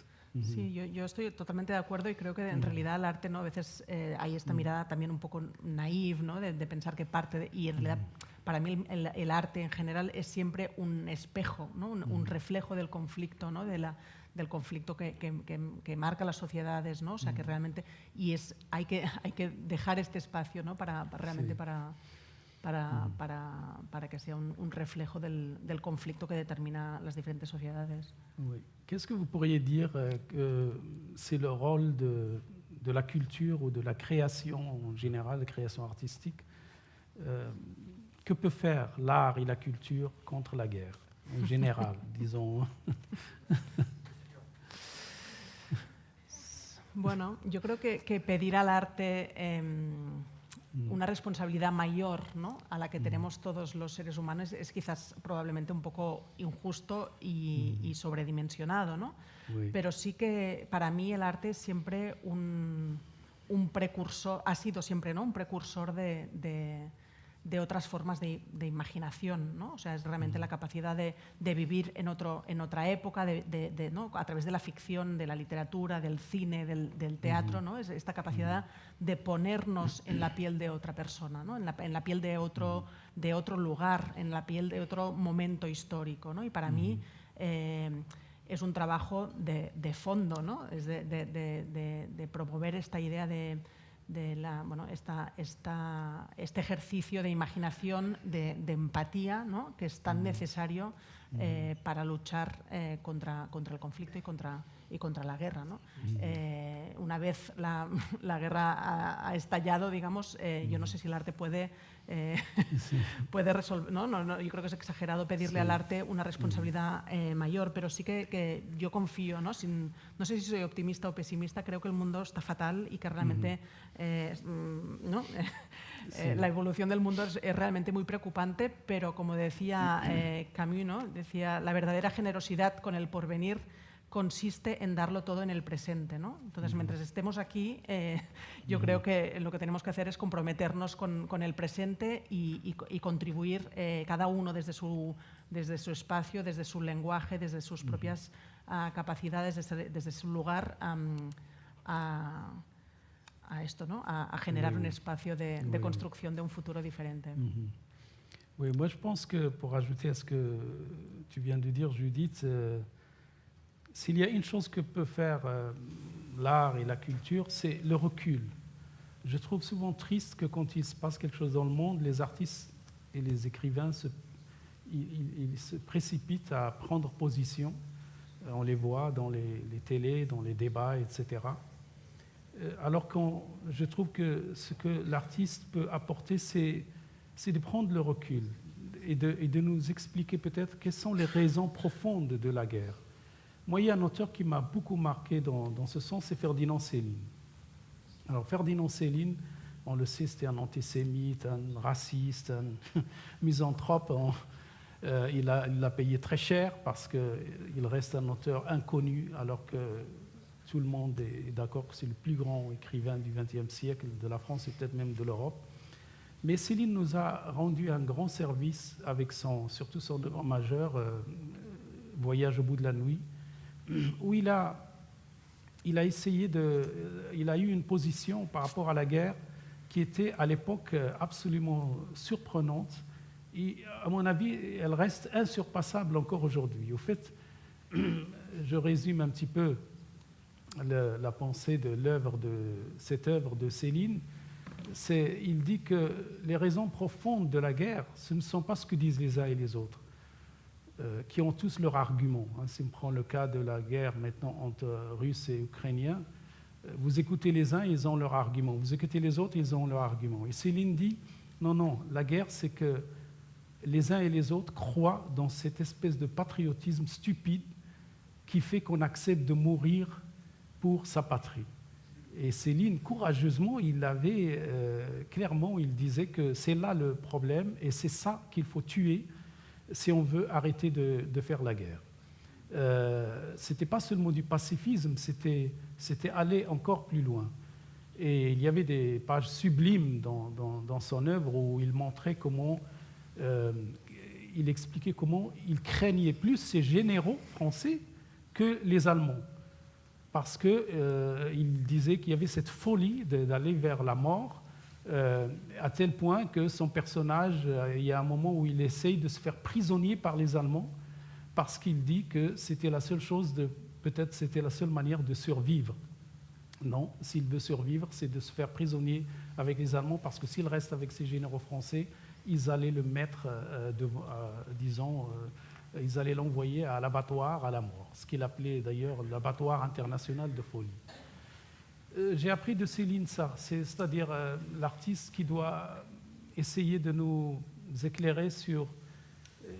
Speaker 3: Sí, yo estoy totalmente de acuerdo y creo que en realidad el arte, ¿no? A veces hay esta mirada también un poco naif, ¿no? de pensar que y en realidad para mí el arte en general es siempre un espejo, ¿no? un reflejo del conflicto, ¿no? del conflicto que marca las sociedades, ¿no? O sea, que realmente hay que dejar este espacio, ¿no? Realmente para que sea un reflejo del conflicto que determina las diferentes sociedades.
Speaker 5: Oui. Qu'est-ce que vous pourriez dire que c'est le rôle de la culture ou de la création en général, la création artistique? Que peut faire l'art et la culture contre la guerre, en général, disons?
Speaker 3: Bueno, yo creo que pedir al arte una responsabilidad mayor, ¿no? a la que tenemos todos los seres humanos es quizás probablemente un poco injusto y sobredimensionado, ¿no?
Speaker 5: Oui.
Speaker 3: Pero sí que para mí el arte es siempre un precursor, ha sido siempre, ¿no? un precursor de otras formas de imaginación, ¿no? O sea, es realmente la capacidad de vivir en otra época, ¿no? a través de la ficción, de la literatura, del cine, del teatro, ¿no? Es esta capacidad de ponernos en la piel de otra persona, ¿no? en la piel de otro lugar, en la piel de otro momento histórico, ¿no? Y para mí es un trabajo de fondo, ¿no? Es de promover esta idea este ejercicio de imaginación, de empatía, ¿no? que es tan necesario para luchar contra el conflicto y contra la guerra, ¿no? Una vez la guerra ha estallado, digamos, yo no sé si el arte puede resolver, ¿no? Yo creo que es exagerado pedirle al arte una responsabilidad mayor, pero sí que yo confío, ¿no? No sé si soy optimista o pesimista, creo que el mundo está fatal y que realmente ¿no? la evolución del mundo es realmente muy preocupante, pero como decía Camus, ¿no? Decía, la verdadera generosidad con el porvenir consiste en darlo todo en el presente, ¿no? Entonces, mientras estemos aquí, yo creo que lo que tenemos que hacer es comprometernos con el presente y contribuir cada uno desde su espacio, desde su lenguaje, desde sus propias capacidades, desde su lugar a esto, ¿no? a generar un espacio de construcción de un futuro diferente.
Speaker 5: Oui, moi je pense que, pour ajouter à ce que tu viens de dire, Judith, s'il y a une chose que peut faire l'art et la culture, c'est le recul. Je trouve souvent triste que quand il se passe quelque chose dans le monde, les artistes et les écrivains ils se précipitent à prendre position. On les voit dans les télés, dans les débats, etc. Alors que je trouve que ce que l'artiste peut apporter, c'est de prendre le recul et de nous expliquer peut-être quelles sont les raisons profondes de la guerre. Moi, il y a un auteur qui m'a beaucoup marqué dans ce sens, c'est Ferdinand Céline. Alors Ferdinand Céline, on le sait, c'était un antisémite, un raciste, un misanthrope. Il a payé très cher parce qu'il reste un auteur inconnu, alors que tout le monde est d'accord que c'est le plus grand écrivain du XXe siècle de la France et peut-être même de l'Europe. Mais Céline nous a rendu un grand service avec surtout son œuvre majeure, Voyage au bout de la nuit, où il a essayé il a eu une position par rapport à la guerre qui était à l'époque absolument surprenante et à mon avis elle reste insurpassable encore aujourd'hui. Au fait, je résume un petit peu la pensée de cette œuvre de Céline. Il dit que les raisons profondes de la guerre, ce ne sont pas ce que disent les uns et les autres, qui ont tous leur argument. Si on prend le cas de la guerre maintenant entre Russes et Ukrainiens, vous écoutez les uns, ils ont leur argument. Vous écoutez les autres, ils ont leur argument. Et Céline dit, non, la guerre, c'est que les uns et les autres croient dans cette espèce de patriotisme stupide qui fait qu'on accepte de mourir pour sa patrie. Et Céline, courageusement, clairement, il disait que c'est là le problème et c'est ça qu'il faut tuer si on veut arrêter de faire la guerre. Ce n'était pas seulement du pacifisme, c'était aller encore plus loin. Et il y avait des pages sublimes dans son œuvre où il montrait comment il expliquait comment il craignait plus ces généraux français que les Allemands. Parce qu'il disait qu'il y avait cette folie d'aller vers la mort, à tel point que son personnage, il y a un moment où il essaye de se faire prisonnier par les Allemands, parce qu'il dit que c'était la seule chose, peut-être c'était la seule manière de survivre. Non, s'il veut survivre, c'est de se faire prisonnier avec les Allemands, parce que s'il reste avec ces généraux français, ils allaient le mettre, ils allaient l'envoyer à l'abattoir à la mort, ce qu'il appelait d'ailleurs l'abattoir international de folie. J'ai appris de Céline ça, c'est-à-dire l'artiste qui doit essayer de nous éclairer sur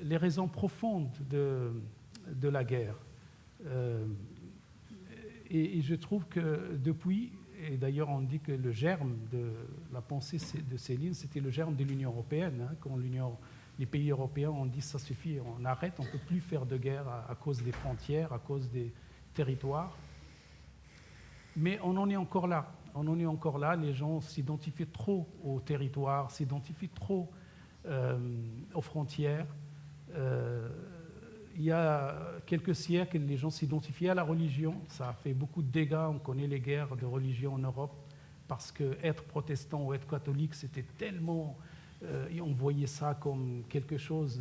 Speaker 5: les raisons profondes de la guerre. Et je trouve que depuis, et d'ailleurs on dit que le germe de la pensée de Céline, c'était le germe de l'Union européenne, hein, quand les pays européens ont dit ça suffit, on arrête, on ne peut plus faire de guerre à cause des frontières, à cause des territoires. Mais on en est encore là. On en est encore là. Les gens s'identifient trop aux territoires, s'identifient trop aux frontières. Il y a quelques siècles, les gens s'identifiaient à la religion. Ça a fait beaucoup de dégâts. On connaît les guerres de religion en Europe parce qu'être protestant ou être catholique, c'était tellement... on voyait ça comme quelque chose,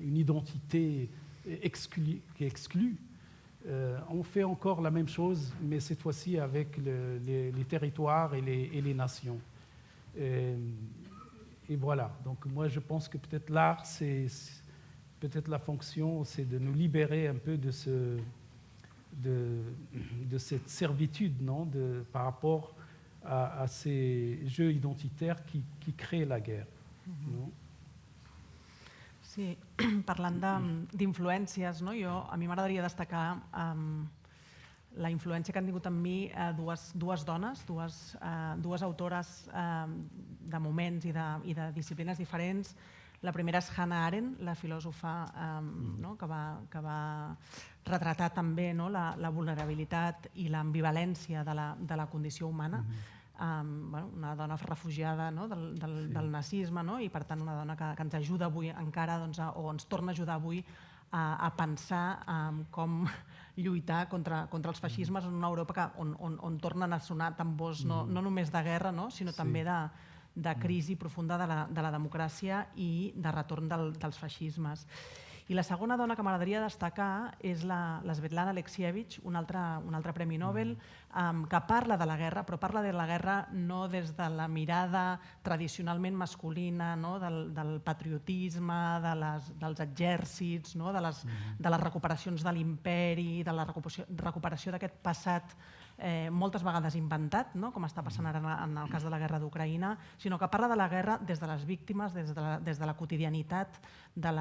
Speaker 5: une identité qui exclut. On fait encore la même chose, mais cette fois-ci avec les territoires et les nations. Et voilà. Donc moi, je pense que peut-être l'art, peut-être la fonction, c'est de nous libérer un peu de cette servitude, non, par rapport à ces jeux identitaires qui créent la guerre. No?
Speaker 3: Sí, parlant d'influències, no? A mi m'agradaria destacar la influència que han tingut en mi dues dones, dues autores de moments i de disciplines diferents. La primera és Hannah Arendt, la filòsofa que va retratar també la vulnerabilitat i l'ambivalència de la condició humana. Una dona refugiada del nazisme i per tant una dona que ens ajuda avui encara o ens torna a ajudar avui a pensar com lluitar contra els feixismes en una Europa on tornen a sonar tambors no només de guerra sinó també de crisi profunda de la democràcia i de retorn dels feixismes. I la segona dona que m'agradaria destacar és la Svetlana Alexievich, un altre Premi Nobel, que parla de la guerra, però parla de la guerra no des de la mirada tradicionalment masculina, del patriotisme, dels exèrcits, de les recuperacions de l'imperi, de la recuperació d'aquest passat moltes vegades inventat, com està passant ara en el cas de la guerra d'Ucraïna, sinó que parla de la guerra des de les víctimes, des de la quotidianitat de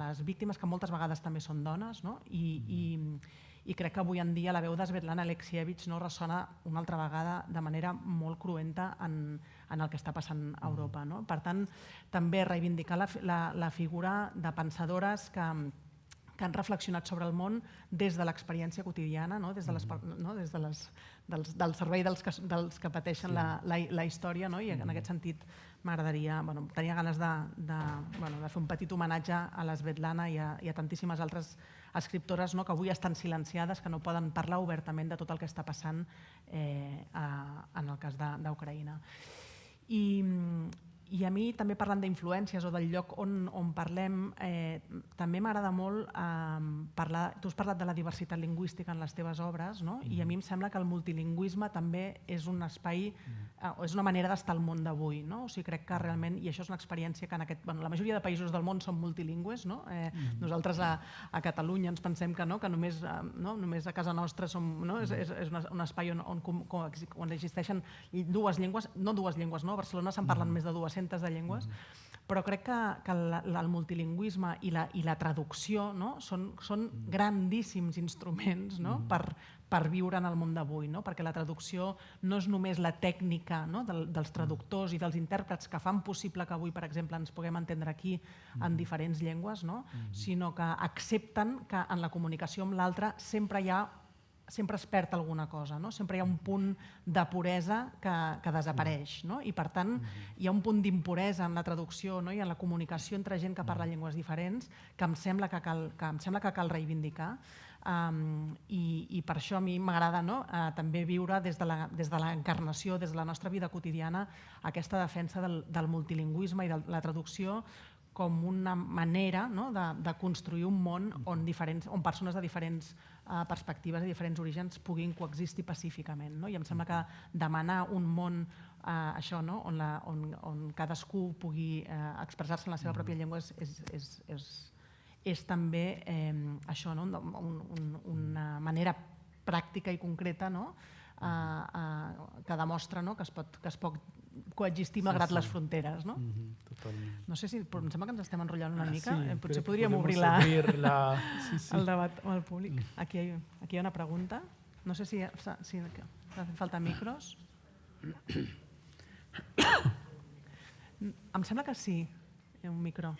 Speaker 3: les víctimes, que moltes vegades també són dones, i crec que avui en dia la veu de Svetlana Alexievich ressona una altra vegada de manera molt cruenta en el que està passant a Europa. Per tant, també reivindicar la figura de pensadores que han reflexionat sobre el món des de l'experiència quotidiana, des del servei dels que pateixen la història, i en aquest sentit m'agradaria, tenia ganes de fer un petit homenatge a la Svetlana i a tantíssimes altres escriptores que avui estan silenciades, que no poden parlar obertament de tot el que està passant en el cas d'Ucraïna. I a mi, també parlant d'influències o del lloc on parlem, també m'agrada molt parlar... Tu has parlat de la diversitat lingüística en les teves obres, i a mi em sembla que el multilingüisme també és un espai, és una manera d'estar al món d'avui. O sigui, crec que realment, i això és una experiència que la majoria de països del món són multilingües. Nosaltres a Catalunya ens pensem que només a casa nostra és un espai on existeixen dues llengües, no dues llengües, a Barcelona se'n parlen més de 200 de llengües, però crec que el multilingüisme i la traducció són grandíssims instruments per viure en el món d'avui, perquè la traducció no és només la tècnica dels traductors i dels intèrprets que fan possible que avui, per exemple, ens puguem entendre aquí en diferents llengües, sinó que accepten que en la comunicació amb l'altre sempre hi ha sempre es perd alguna cosa, no? Sempre hi ha un punt de puresa que desapareix, no? I per tant hi ha un punt d'impuresa en la traducció, no? I en la comunicació entre gent que parla llengües diferents que em sembla que cal reivindicar, i per això a mi m'agrada, no? També viure des de l'encarnació, des de la nostra vida quotidiana, aquesta defensa del multilingüisme i de la traducció com una manera, no? de construir un món on persones de diferents perspectives i diferents orígens puguin coexistir pacíficament. No? I em sembla que demanar un món això, no? on cadascú pugui expressar-se en la seva pròpia llengua és també això, no? Una manera pràctica i concreta, no? Que demostra, no? que es pot coexistir malgrat les fronteres. No? No sé si... Però em sembla que ens estem enrotllant una mica. Potser podríem obrir el debat amb el públic. Aquí hi ha una pregunta. No sé si fan falta micros. Em sembla que sí. Hi ha un micro.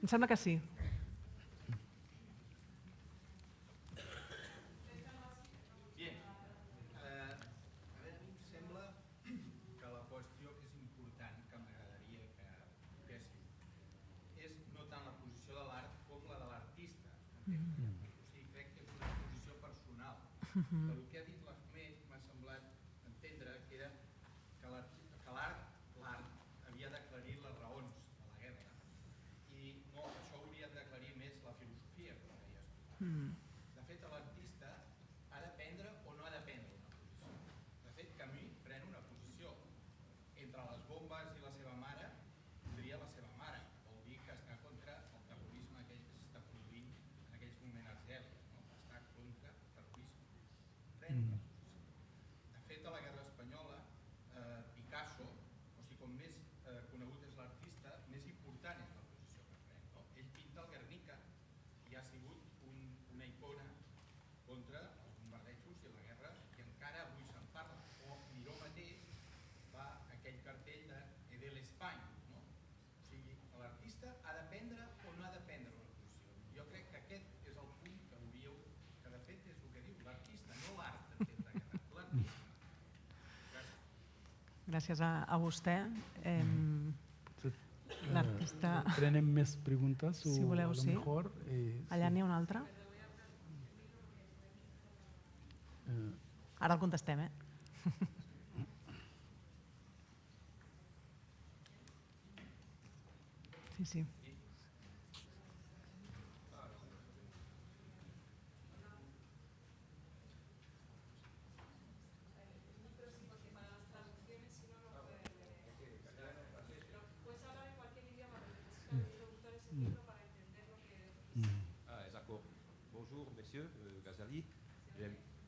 Speaker 3: Em sembla que sí.
Speaker 6: El que ha dit l'Ahmed m'ha semblat entendre que era que l'art havia d'aclarir les raons de la guerra i no, això hauria d'aclarir més la filosofia, com deies tu. De fet, l'artista ha de prendre o no ha de prendre una posició. De fet, Camus pren una posició. Entre les bombes i la seva mare, podria la seva mare. Vol dir que està contra el terrorisme que s'està produint en aquells moments a Argèlia. Està contra el terrorisme. De fet, a la Guerra Espanyola, Picasso, o sigui, com més conegut és l'artista, més important és la posició que pren. Ell pinta el Guernica i ha sigut una icona contra els bombardejos i la guerra, que encara avui se'n parla. O Miró mateix va aquell cartell de l'Espany. O sigui, l'artista ha de prendre o no ha de prendre una posició. Jo crec que aquest és el punt que hauríeu, que de fet és el que diu l'artista, no l'art.
Speaker 3: Gràcies a vostè. L'artista...
Speaker 5: Tenem més preguntes?
Speaker 3: Si voleu, sí. Allà n'hi ha una altra. Ara el contestem, Sí, sí.
Speaker 7: D'accord. Bonjour, monsieur Ghazali.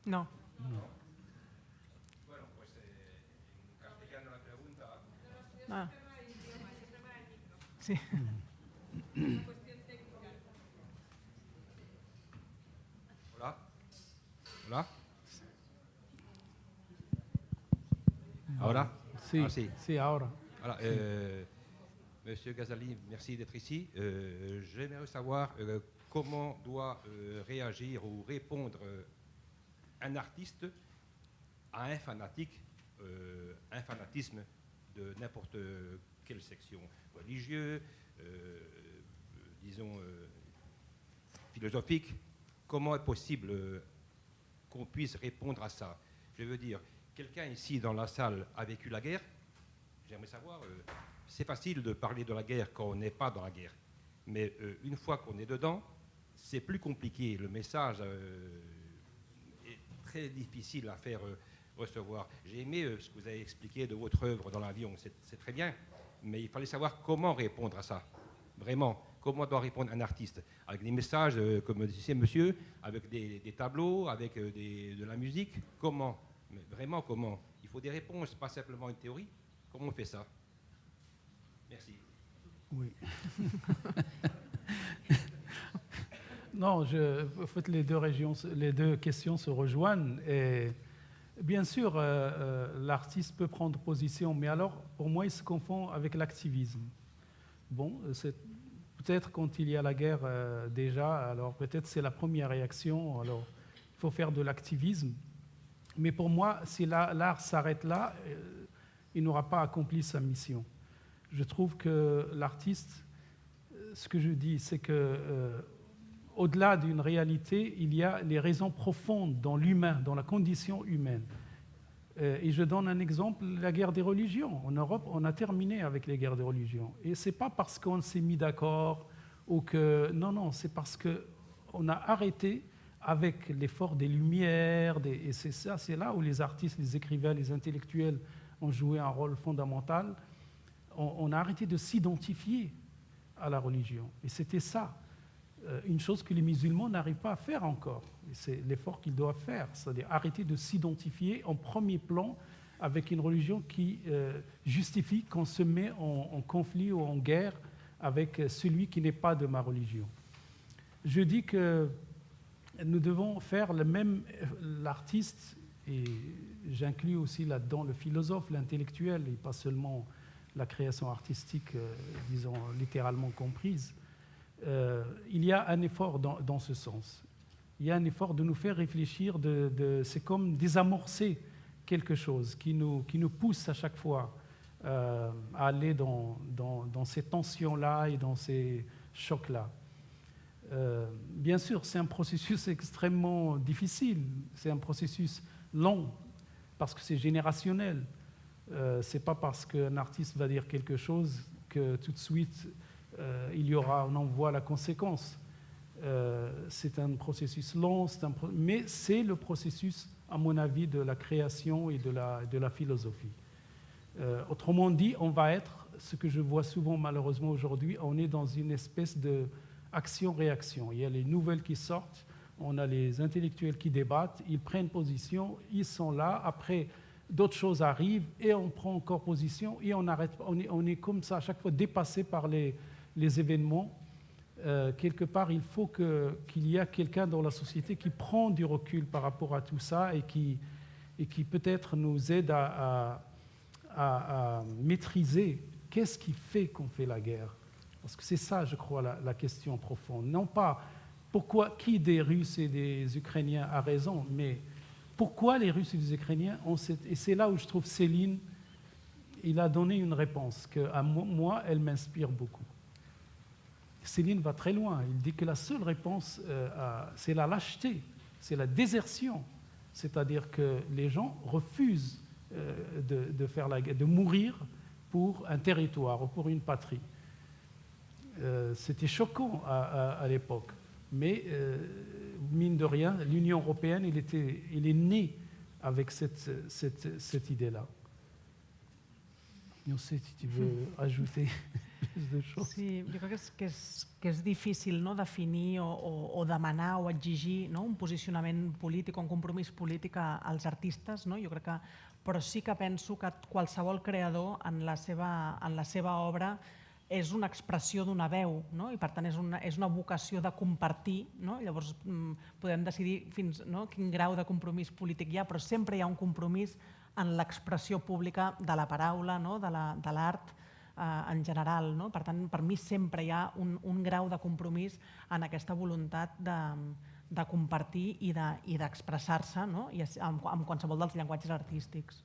Speaker 3: No.
Speaker 7: Bueno, pues en castellano la pregunta.
Speaker 3: Sí.
Speaker 7: Hola. Hola. ¿Ahora?
Speaker 5: Sí,
Speaker 7: Ah, sí.
Speaker 5: Sí, ahora.
Speaker 7: Voilà, monsieur Ghazali, merci d'être ici. J'aimerais savoir comment doit réagir ou répondre un artiste à un fanatisme de n'importe quelle section, religieux, disons philosophique. Comment est possible qu'on puisse répondre à ça? Je veux dire, quelqu'un ici dans la salle a vécu la guerre. J'aimerais savoir, c'est facile de parler de la guerre quand on n'est pas dans la guerre. Mais une fois qu'on est dedans, c'est plus compliqué. Le message est très difficile à faire recevoir. J'ai aimé ce que vous avez expliqué de votre œuvre dans l'avion, c'est très bien. Mais il fallait savoir comment répondre à ça. Vraiment, comment doit répondre un artiste? Avec des messages, comme disait monsieur, avec des tableaux, avec de la musique. Comment? Mais vraiment, comment? Il faut des réponses, pas simplement une théorie. Comment on fait ça? Merci.
Speaker 5: Oui. Non, en fait, les deux questions se rejoignent. Et bien sûr, l'artiste peut prendre position, mais alors, pour moi, il se confond avec l'activisme. Bon, peut-être quand il y a la guerre déjà, alors peut-être c'est la première réaction. Alors, il faut faire de l'activisme. Mais pour moi, si l'art s'arrête là, il n'aura pas accompli sa mission. Je trouve que l'artiste, ce que je dis, c'est que au-delà d'une réalité, il y a les raisons profondes dans l'humain, dans la condition humaine. Et je donne un exemple, la guerre des religions. En Europe, on a terminé avec les guerres des religions. Et ce n'est pas parce qu'on s'est mis d'accord ou que... Non, c'est parce qu'on a arrêté avec l'effort des Lumières. Et c'est là où les artistes, les écrivains, les intellectuels ont joué un rôle fondamental. On a arrêté de s'identifier à la religion. Et c'était ça. Une chose que les musulmans n'arrivent pas à faire encore. Et c'est l'effort qu'ils doivent faire, c'est-à-dire arrêter de s'identifier en premier plan avec une religion qui justifie qu'on se met en conflit ou en guerre avec celui qui n'est pas de ma religion. Je dis que nous devons faire le même, l'artiste, et j'inclus aussi là-dedans le philosophe, l'intellectuel, et pas seulement la création artistique, disons, littéralement comprise. Il y a un effort dans ce sens. Il y a un effort de nous faire réfléchir, c'est comme désamorcer quelque chose qui nous pousse à chaque fois à aller dans ces tensions-là et dans ces chocs-là. Bien sûr, c'est un processus extrêmement difficile, c'est un processus long, parce que c'est générationnel. Ce n'est pas parce qu'un artiste va dire quelque chose que tout de suite on en voit la conséquence. C'est un processus long, mais c'est le processus, à mon avis, de la création et de la philosophie. Autrement dit, on va être, ce que je vois souvent malheureusement aujourd'hui, on est dans une espèce d'action-réaction. Il y a les nouvelles qui sortent, on a les intellectuels qui débattent, ils prennent position, ils sont là, après d'autres choses arrivent et on prend encore position et on arrête. On est comme ça à chaque fois dépassé par les événements. Quelque part, il faut qu'il y ait quelqu'un dans la société qui prend du recul par rapport à tout ça et qui peut-être nous aide à maîtriser qu'est-ce qui fait qu'on fait la guerre. Parce que c'est ça, je crois, la question profonde. Non pas qui des Russes et des Ukrainiens a raison, mais pourquoi les Russes et les Ukrainiens ont cette... Et c'est là où je trouve Céline, il a donné une réponse que, à moi, elle m'inspire beaucoup. Céline va très loin. Il dit que la seule réponse, c'est la lâcheté, c'est la désertion. C'est-à-dire que les gens refusent de faire la guerre, de mourir pour un territoire ou pour une patrie. C'était choquant à l'époque. Mais, mine de rien, l'Union européenne, il est né avec cette idée-là. No sé si tu veux ajouter plus de choses.
Speaker 3: Sí, jo crec que és difícil, no, definir o demanar o exigir, no, un posicionament polític o un compromís polític als artistes. No? Jo crec que, però sí que penso que qualsevol creador en la seva obra és una expressió d'una veu, no? I per tant és una vocació de compartir. No? Llavors podem decidir quin grau de compromís polític hi ha, però sempre hi ha un compromís en l'expressió pública de la paraula, no? de l'art en general. No? Per tant, per mi sempre hi ha un grau de compromís en aquesta voluntat de compartir i d'expressar-se, no? amb qualsevol dels llenguatges artístics.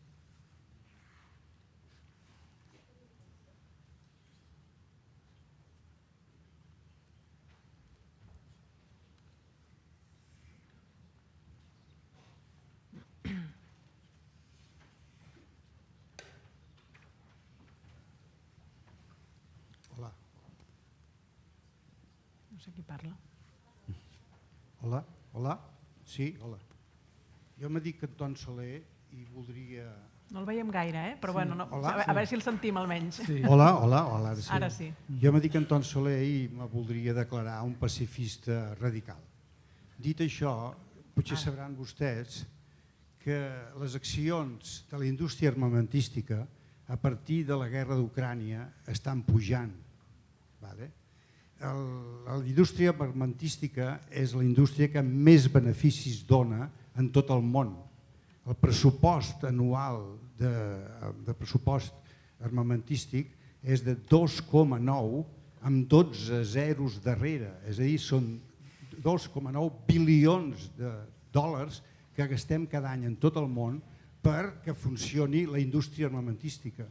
Speaker 8: Hola.
Speaker 3: No sé qui parla.
Speaker 8: Hola, hola. Sí, hola. Jo me dic Anton Soler i voldria...
Speaker 3: No el veiem gaire, però
Speaker 8: Sí.
Speaker 3: bueno,
Speaker 8: Hola.
Speaker 3: a veure si el sentim almenys.
Speaker 5: Sí.
Speaker 8: Hola, ara sí.
Speaker 3: Ara sí.
Speaker 8: Jo me dic Anton Soler i me voldria declarar un pacifista radical. Dit això, potser sabran vostès que les accions de la indústria armamentística a partir de la guerra d'Ucrània estan pujant. La indústria armamentística és la indústria que més beneficis dona en tot el món. El pressupost anual de pressupost armamentístic és de 2,9 amb 12 zeros darrere, és a dir, són 2,9 bilions dòlars que gastem cada any en tot el món perquè funcioni la indústria armamentística.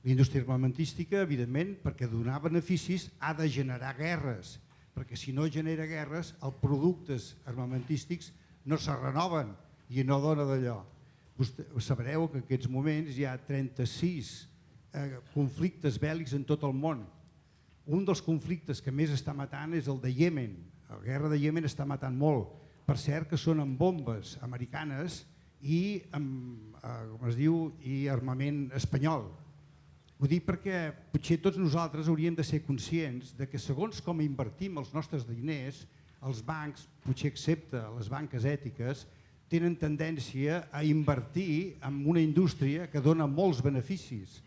Speaker 8: La indústria armamentística, evidentment, perquè donar beneficis ha de generar guerres, perquè si no genera guerres, els productes armamentístics no se renoven i no dona d'allò. Sabreu que en aquests moments hi ha 36 conflictes bèl·lics en tot el món. Un dels conflictes que més està matant és el de Iemen. La guerra de Iemen està matant molt. Per cert que són amb bombes americanes i amb, com es diu, i armament espanyol. Ho dic perquè potser tots nosaltres hauríem de ser conscients de que segons com invertim els nostres diners, els bancs, potser excepte les banques ètiques, tenen tendència a invertir en una indústria que dona molts beneficis.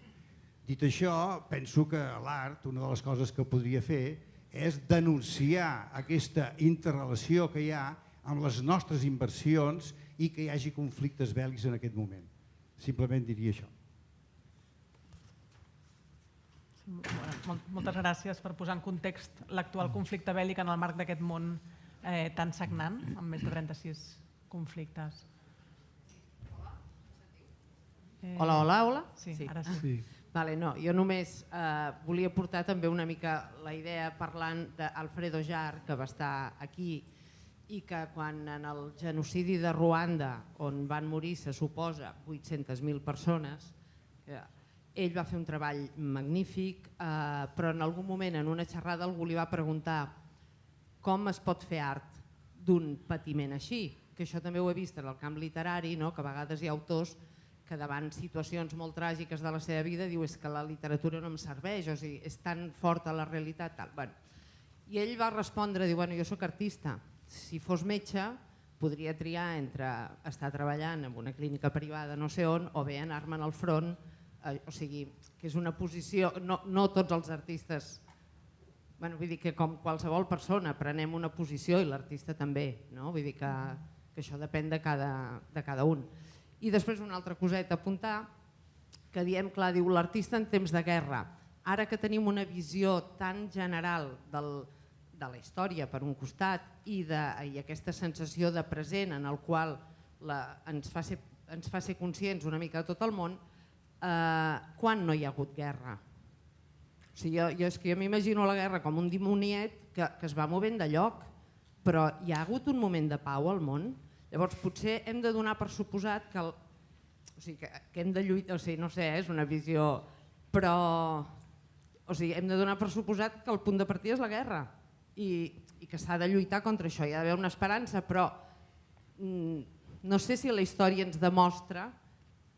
Speaker 8: Dit això, penso que l'art, una de les coses que podria fer és denunciar aquesta interrelació que hi ha amb les nostres inversions i que hi hagi conflictes bèl·lics en aquest moment. Simplement diria això.
Speaker 3: Moltes gràcies per posar en context l'actual conflicte bèl·lic en el marc d'aquest món tan sagnant, amb més de 36 conflictes.
Speaker 9: Hola, hola, hola.
Speaker 3: Sí, ara sí.
Speaker 9: Vale, no, jo només volia portar també una mica la idea parlant d'Alfredo Jar, que va estar aquí i que quan en el genocidi de Ruanda, on van morir, se suposa, 800.000 persones, ell va fer un treball magnífic, però en algun moment en una xerrada algú li va preguntar com es pot fer art d'un patiment així, que això també ho he vist en el camp literari, que a vegades hi ha autors que davant situacions molt tràgiques de la seva vida diu és que la literatura no em serveix, o sigui, és tan forta la realitat. I ell va respondre, diu, jo soc artista, si fos metge podria triar entre estar treballant en una clínica privada no sé on o bé anar-me'n al front, o sigui, que és una posició, no tots els artistes, vull dir que com qualsevol persona prenem una posició i l'artista també, vull dir que això depèn de cada un. I després una altra coseta a apuntar, que diem, clar, diu l'artista en temps de guerra. Ara que tenim una visió tan general de la història per un costat i aquesta sensació de present en el qual ens fa ser conscients una mica de tot el món, quan no hi ha hagut guerra? O sigui, jo m'imagino la guerra com un dimoniet que es va movent de lloc, però hi ha hagut un moment de pau al món? Llavors potser hem de donar per suposat que hem de lluitar, no sé, és una visió, però hem de donar per suposat que el punt de partida és la guerra i que s'ha de lluitar contra això, hi ha d'haver una esperança, però no sé si la història ens demostra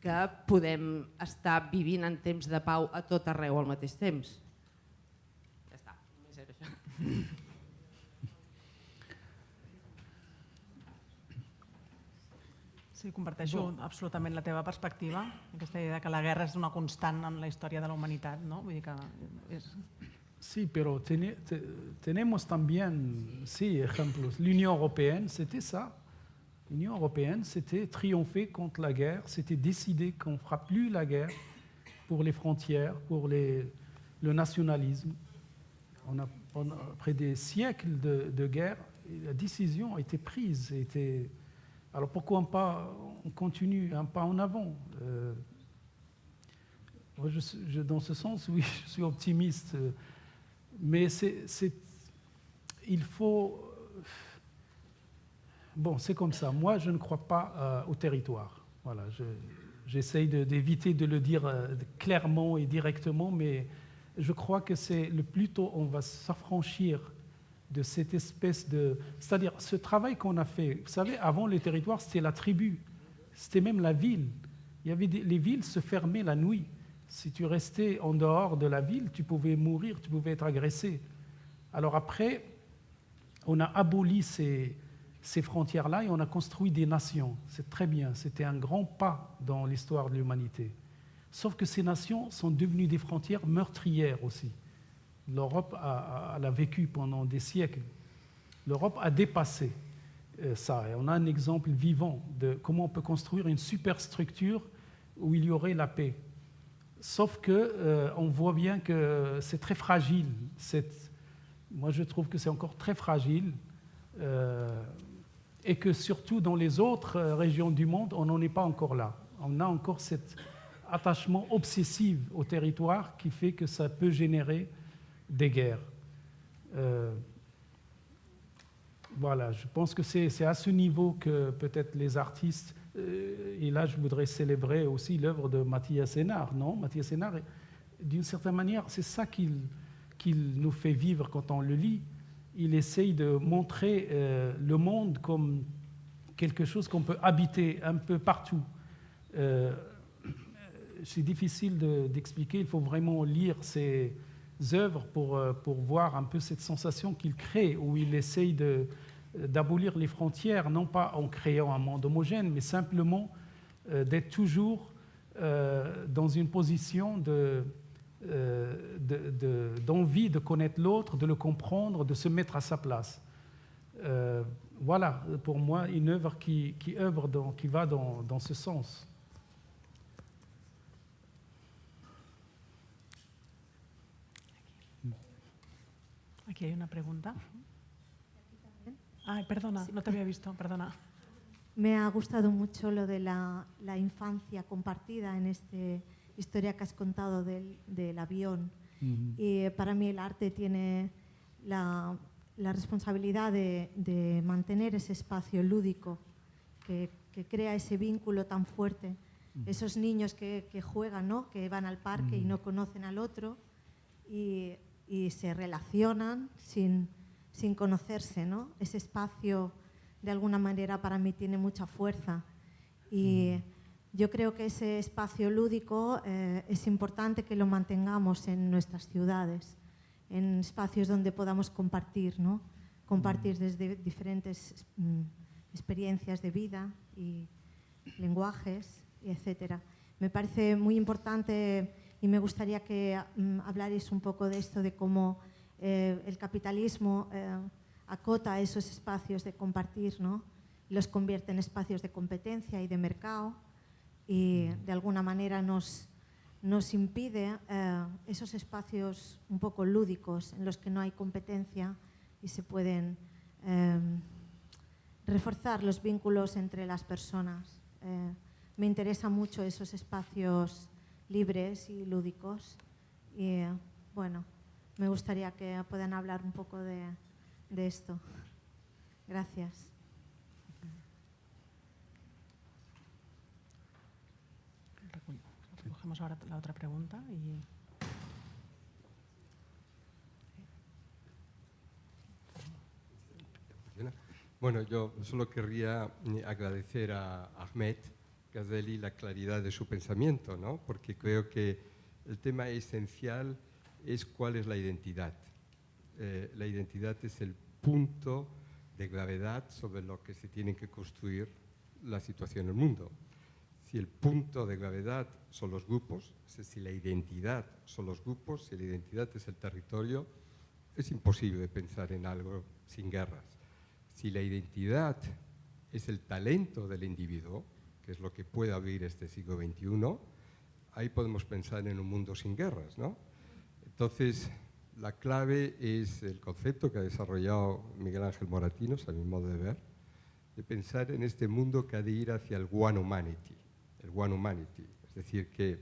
Speaker 9: que podem estar vivint en temps de pau a tot arreu al mateix temps. Ja està, només era això.
Speaker 3: Sí, comparteixo absolutament la teva perspectiva, aquesta idea que la guerra és una constant en la història de la humanitat, no? Vull dir que és...
Speaker 5: Sí, pero tenemos también, sí, ejemplos. L'Union européenne, c'était ça. L'Union européenne, c'était triompher contre la guerre, c'était décider qu'on ne fera plus la guerre pour les frontières, pour le nationalisme. Après des siècles de guerre, la décision a été prise. Alors pourquoi on continue un pas en avant? Dans ce sens, oui, je suis optimiste. Mais il faut... Bon, c'est comme ça. Moi, je ne crois pas au territoire. Voilà, j'essaye d'éviter de le dire clairement et directement, mais je crois que c'est le plus tôt on va s'affranchir de cette espèce de... C'est-à-dire, ce travail qu'on a fait, vous savez, avant les territoires, c'était la tribu, c'était même la ville. Les villes se fermaient la nuit. Si tu restais en dehors de la ville, tu pouvais mourir, tu pouvais être agressé. Alors après, on a aboli ces frontières-là et on a construit des nations. C'est très bien, c'était un grand pas dans l'histoire de l'humanité. Sauf que ces nations sont devenues des frontières meurtrières aussi. L'Europe l'a vécu pendant des siècles. L'Europe a dépassé ça. Et on a un exemple vivant de comment on peut construire une superstructure où il y aurait la paix. Sauf qu'on voit bien que c'est très fragile. Moi, je trouve que c'est encore très fragile. et que surtout dans les autres régions du monde, on n'en est pas encore là. On a encore cet attachement obsessif au territoire qui fait que ça peut générer des guerres. Voilà, je pense que c'est à ce niveau que peut-être les artistes, et là je voudrais célébrer aussi l'œuvre de Mathias Enard, non? Mathias Enard, d'une certaine manière, c'est ça qu'il nous fait vivre quand on le lit. Il essaye de montrer le monde comme quelque chose qu'on peut habiter un peu partout. C'est difficile d'expliquer, il faut vraiment lire ses œuvres pour voir un peu cette sensation qu'il crée, où il essaye d'abolir les frontières, non pas en créant un monde homogène, mais simplement d'être toujours dans une position d'envie de connaître l'autre, de le comprendre, de se mettre à sa place. Voilà, pour moi, une œuvre qui va dans ce sens.
Speaker 3: Aquí hay una pregunta. Ay, perdona, no te había visto, perdona.
Speaker 10: Me ha gustado mucho lo de la infancia compartida en esta historia que has contado del avión. Y para mí el arte tiene la responsabilidad de mantener ese espacio lúdico que crea ese vínculo tan fuerte. Esos niños que juegan, ¿no? Que van al parque y no conocen al otro y se relacionan sin conocerse, ¿no? Ese espacio, de alguna manera, para mí tiene mucha fuerza. Y yo creo que ese espacio lúdico es importante que lo mantengamos en nuestras ciudades, en espacios donde podamos compartir, ¿no? Compartir desde diferentes experiencias de vida y lenguajes, etc. Me parece muy importante y me gustaría que hablarais un poco de esto, de cómo el capitalismo acota esos espacios de compartir, ¿no? Los convierte en espacios de competencia y de mercado y de alguna manera nos impide esos espacios un poco lúdicos en los que no hay competencia y se pueden reforzar los vínculos entre las personas. Me interesan mucho esos espacios libres y lúdicos y bueno, me gustaría que puedan hablar un poco de esto. Gracias.
Speaker 3: Cogemos ahora la otra pregunta y...
Speaker 11: Bueno, yo solo querría agradecer a Ahmed Ghazali la claridad de su pensamiento, ¿no? Porque creo que el tema esencial es cuál es la identidad. La identidad es el punto de gravedad sobre lo que se tiene que construir la situación en el mundo. Si el punto de gravedad son los grupos, si la identidad son los grupos, si la identidad es el territorio, es imposible pensar en algo sin guerras. Si la identidad es el talento del individuo, que es lo que puede abrir este siglo XXI, ahí podemos pensar en un mundo sin guerras, ¿no? Entonces, la clave es el concepto que ha desarrollado Miguel Ángel Moratinos, a mi modo de ver, de pensar en este mundo que ha de ir hacia el one humanity, es decir, que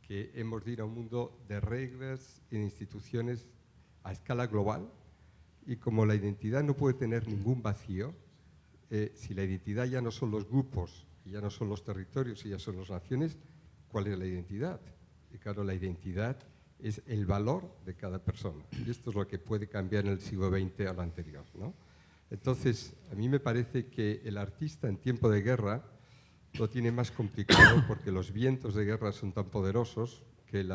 Speaker 11: hemos de ir a un mundo de reglas y de instituciones a escala global, y como la identidad no puede tener ningún vacío, si la identidad ya no son los grupos, y ya no son los territorios, y ya son las naciones, ¿cuál es la identidad? Y claro, la identidad es el valor de cada persona. Y esto es lo que puede cambiar en el siglo XX al anterior, ¿no? Entonces, a mí me parece que el artista en tiempo de guerra lo tiene más complicado porque los vientos de guerra son tan poderosos que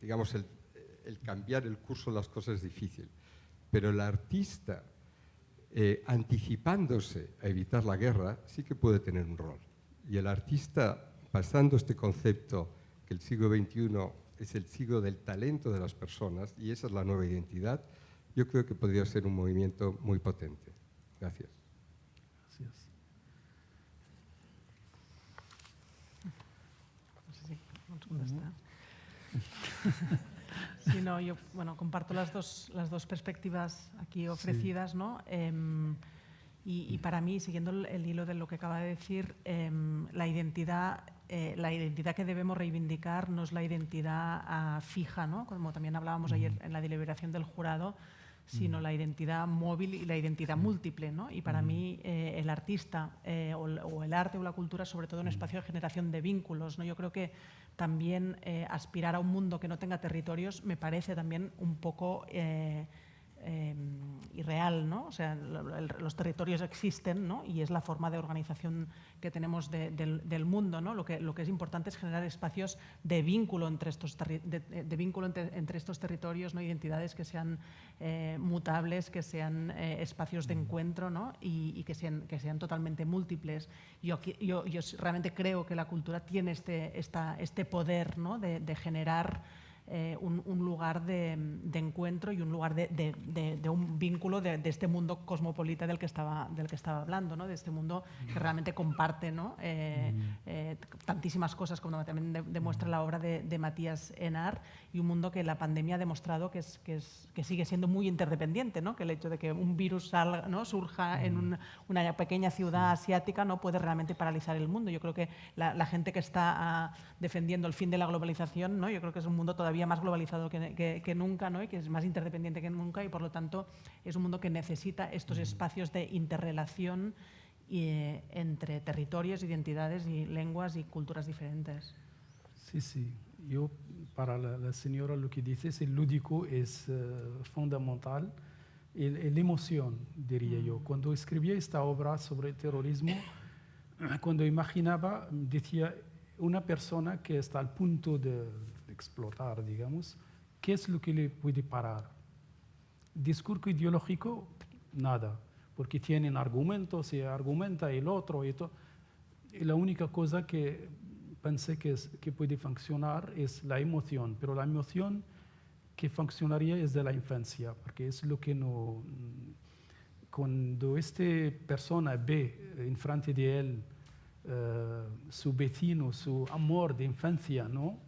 Speaker 11: digamos, el cambiar el curso de las cosas es difícil. Pero el artista, anticipándose a evitar la guerra, sí que puede tener un rol. Y el artista, pasando este concepto que el siglo XXI es el siglo del talento de las personas, y esa es la nueva identidad, yo creo que podría ser un movimiento muy potente. Gracias.
Speaker 5: Gracias.
Speaker 3: No sé si vols contestar. Sí, no, yo comparto las dos perspectivas aquí ofrecidas, ¿no? Y para mí, siguiendo el hilo de lo que acaba de decir, la identidad que debemos reivindicar no es la identidad fija, ¿no? Como también hablábamos ayer en la deliberación del jurado, sino la identidad móvil y la identidad múltiple, ¿no? Y para mí el artista o el arte o la cultura, sobre todo un espacio de generación de vínculos, ¿no? Yo creo que también aspirar a un mundo que no tenga territorios me parece también un poco irreal, ¿no? O sea, los territorios existen, ¿no? Y es la forma de organización que tenemos del mundo, ¿no? Lo que es importante es generar espacios de vínculo entre estos, entre estos territorios, ¿no? Identidades que sean mutables, que sean espacios de encuentro, ¿no? Y que sean totalmente múltiples. Yo realmente creo que la cultura tiene este poder, ¿no? de generar un lugar de encuentro y un lugar de un vínculo de este mundo cosmopolita del que estaba hablando, ¿no? De este mundo que realmente comparte, ¿no? Tantísimas cosas, como también demuestra la obra de Matías Enar, y un mundo que la pandemia ha demostrado que sigue siendo muy interdependiente, ¿no? Que el hecho de que un virus salga, ¿no? surja en una pequeña ciudad asiática no puede realmente paralizar el mundo. Yo creo que la gente que está defendiendo el fin de la globalización, ¿no? Yo creo que es un mundo todavía más globalizado que nunca, ¿no? Y que es más interdependiente que nunca, y por lo tanto es un mundo que necesita estos espacios de interrelación entre territorios, identidades y lenguas y culturas diferentes.
Speaker 5: Sí, sí. Yo, para la señora, lo que dice es el lúdico es fundamental. La emoción, diría yo. Cuando escribía esta obra sobre el terrorismo, cuando imaginaba, decía, una persona que está al punto de explotar, digamos, ¿qué es lo que le puede parar? Discurso ideológico, nada, porque tienen argumentos y argumenta el otro. Y la única cosa que pensé que puede funcionar es la emoción, pero la emoción que funcionaría es de la infancia, porque es lo que no... Cuando esta persona ve enfrente de él su vecino, su amor de infancia, ¿no?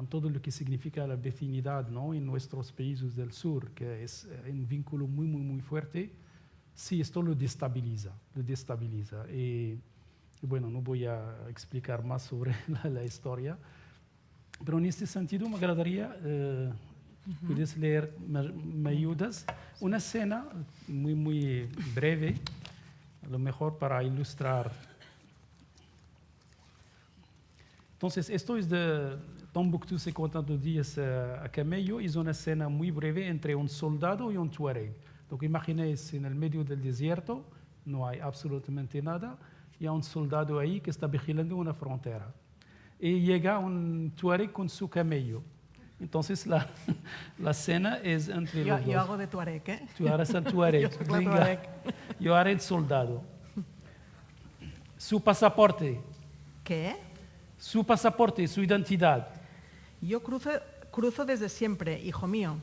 Speaker 5: Todo lo que significa la vecinidad, ¿no? En nuestros países del sur, que es un vínculo muy, muy, muy fuerte, sí, esto lo destabiliza. Y bueno, no voy a explicar más sobre la historia, pero en este sentido me agradaría, puedes leer, me ayudas, una escena muy, muy breve, a lo mejor para ilustrar. Entonces, esto es de Tombuctú 52 días a camello, es una escena muy breve entre un soldado y un tuareg. Lo que imaginéis en el medio del desierto, no hay absolutamente nada, y hay un soldado ahí que está vigilando una frontera. Y llega un tuareg con su camello. Entonces, la escena es entre los dos.
Speaker 3: Yo hago de tuareg, ¿eh?
Speaker 5: Tú harás el tuareg. Yo haré el soldado. Su pasaporte.
Speaker 3: ¿Qué?
Speaker 5: Su pasaporte, su identidad.
Speaker 3: Yo cruzo desde siempre, hijo mío.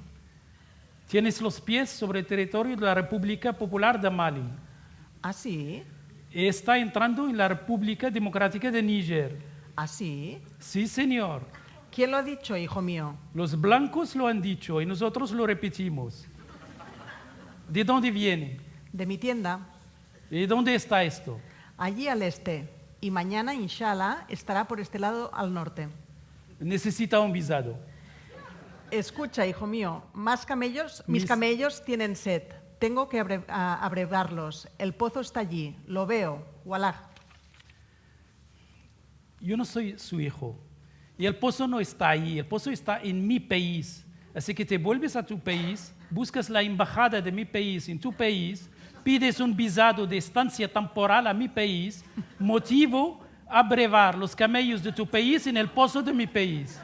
Speaker 5: Tienes los pies sobre el territorio de la República Popular de Mali.
Speaker 3: ¿Ah, sí?
Speaker 5: Está entrando en la República Democrática de Níger.
Speaker 3: ¿Ah, sí?
Speaker 5: Sí, señor.
Speaker 3: ¿Quién lo ha dicho, hijo mío?
Speaker 5: Los blancos lo han dicho y nosotros lo repetimos. ¿De dónde viene?
Speaker 3: De mi tienda.
Speaker 5: ¿Y dónde está esto?
Speaker 3: Allí al este. Y mañana, inshallah, estará por este lado al norte.
Speaker 5: Necesita un visado.
Speaker 3: Escucha, hijo mío, mis camellos tienen sed. Tengo que abrevarlos. El pozo está allí. Lo veo. Wallah.
Speaker 5: Yo no soy su hijo. Y el pozo no está ahí. El pozo está en mi país. Así que te vuelves a tu país, buscas la embajada de mi país en tu país, pides un visado de estancia temporal a mi país, motivo, abrevar los camellos de tu país en el pozo de mi país.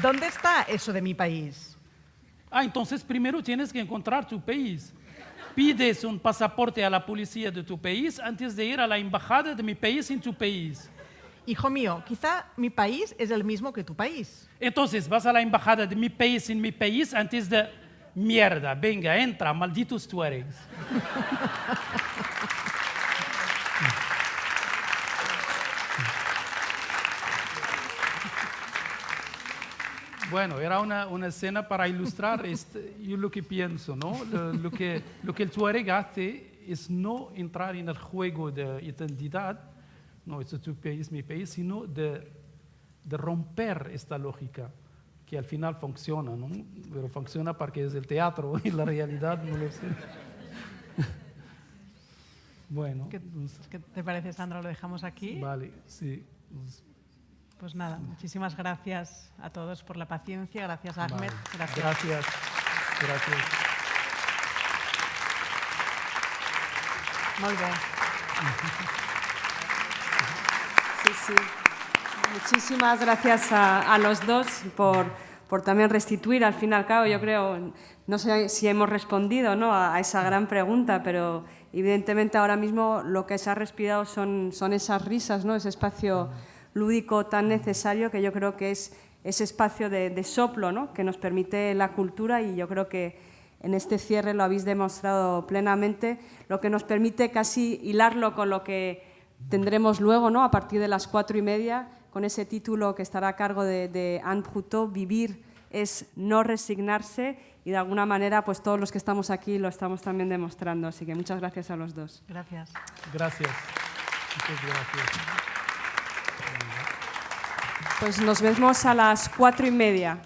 Speaker 3: ¿Dónde está eso de mi país?
Speaker 5: Entonces primero tienes que encontrar tu país. Pides un pasaporte a la policía de tu país antes de ir a la embajada de mi país en tu país.
Speaker 3: Hijo mío, quizá mi país es el mismo que tu país.
Speaker 5: Entonces vas a la embajada de mi país en mi país antes de... Mierda, venga, entra, malditos tuaregs. Bueno, era una escena para ilustrar yo lo que pienso, ¿no? Lo que el Tuareg hace es no entrar en el juego de identidad, no, es tu país, mi país, sino de romper esta lógica que al final funciona, ¿no? Pero funciona porque es el teatro y la realidad no lo sé. Bueno.
Speaker 3: ¿Qué te parece, Sandra? ¿Lo dejamos aquí?
Speaker 5: Vale, sí.
Speaker 3: Pues nada, muchísimas gracias a todos por la paciencia. Gracias, Ahmed.
Speaker 5: Vale. Gracias.
Speaker 3: Muy bien.
Speaker 2: Sí. Muchísimas gracias a los dos por también restituir, al fin y al cabo, yo creo, no sé si hemos respondido, ¿no?, a esa gran pregunta, pero evidentemente ahora mismo lo que se ha respirado son esas risas, ¿no?, ese espacio lúdico tan necesario que yo creo que es ese espacio de soplo, ¿no?, que nos permite la cultura, y yo creo que en este cierre lo habéis demostrado plenamente, lo que nos permite casi hilarlo con lo que tendremos luego, ¿no?, a partir de las 4:30, con ese título que estará a cargo de Anne Proutot, Vivir es no resignarse, y de alguna manera pues todos los que estamos aquí lo estamos también demostrando. Así que muchas gracias a los dos.
Speaker 3: Gracias.
Speaker 5: Gracias. Muchas gracias.
Speaker 2: Pues nos vemos a las 4:30.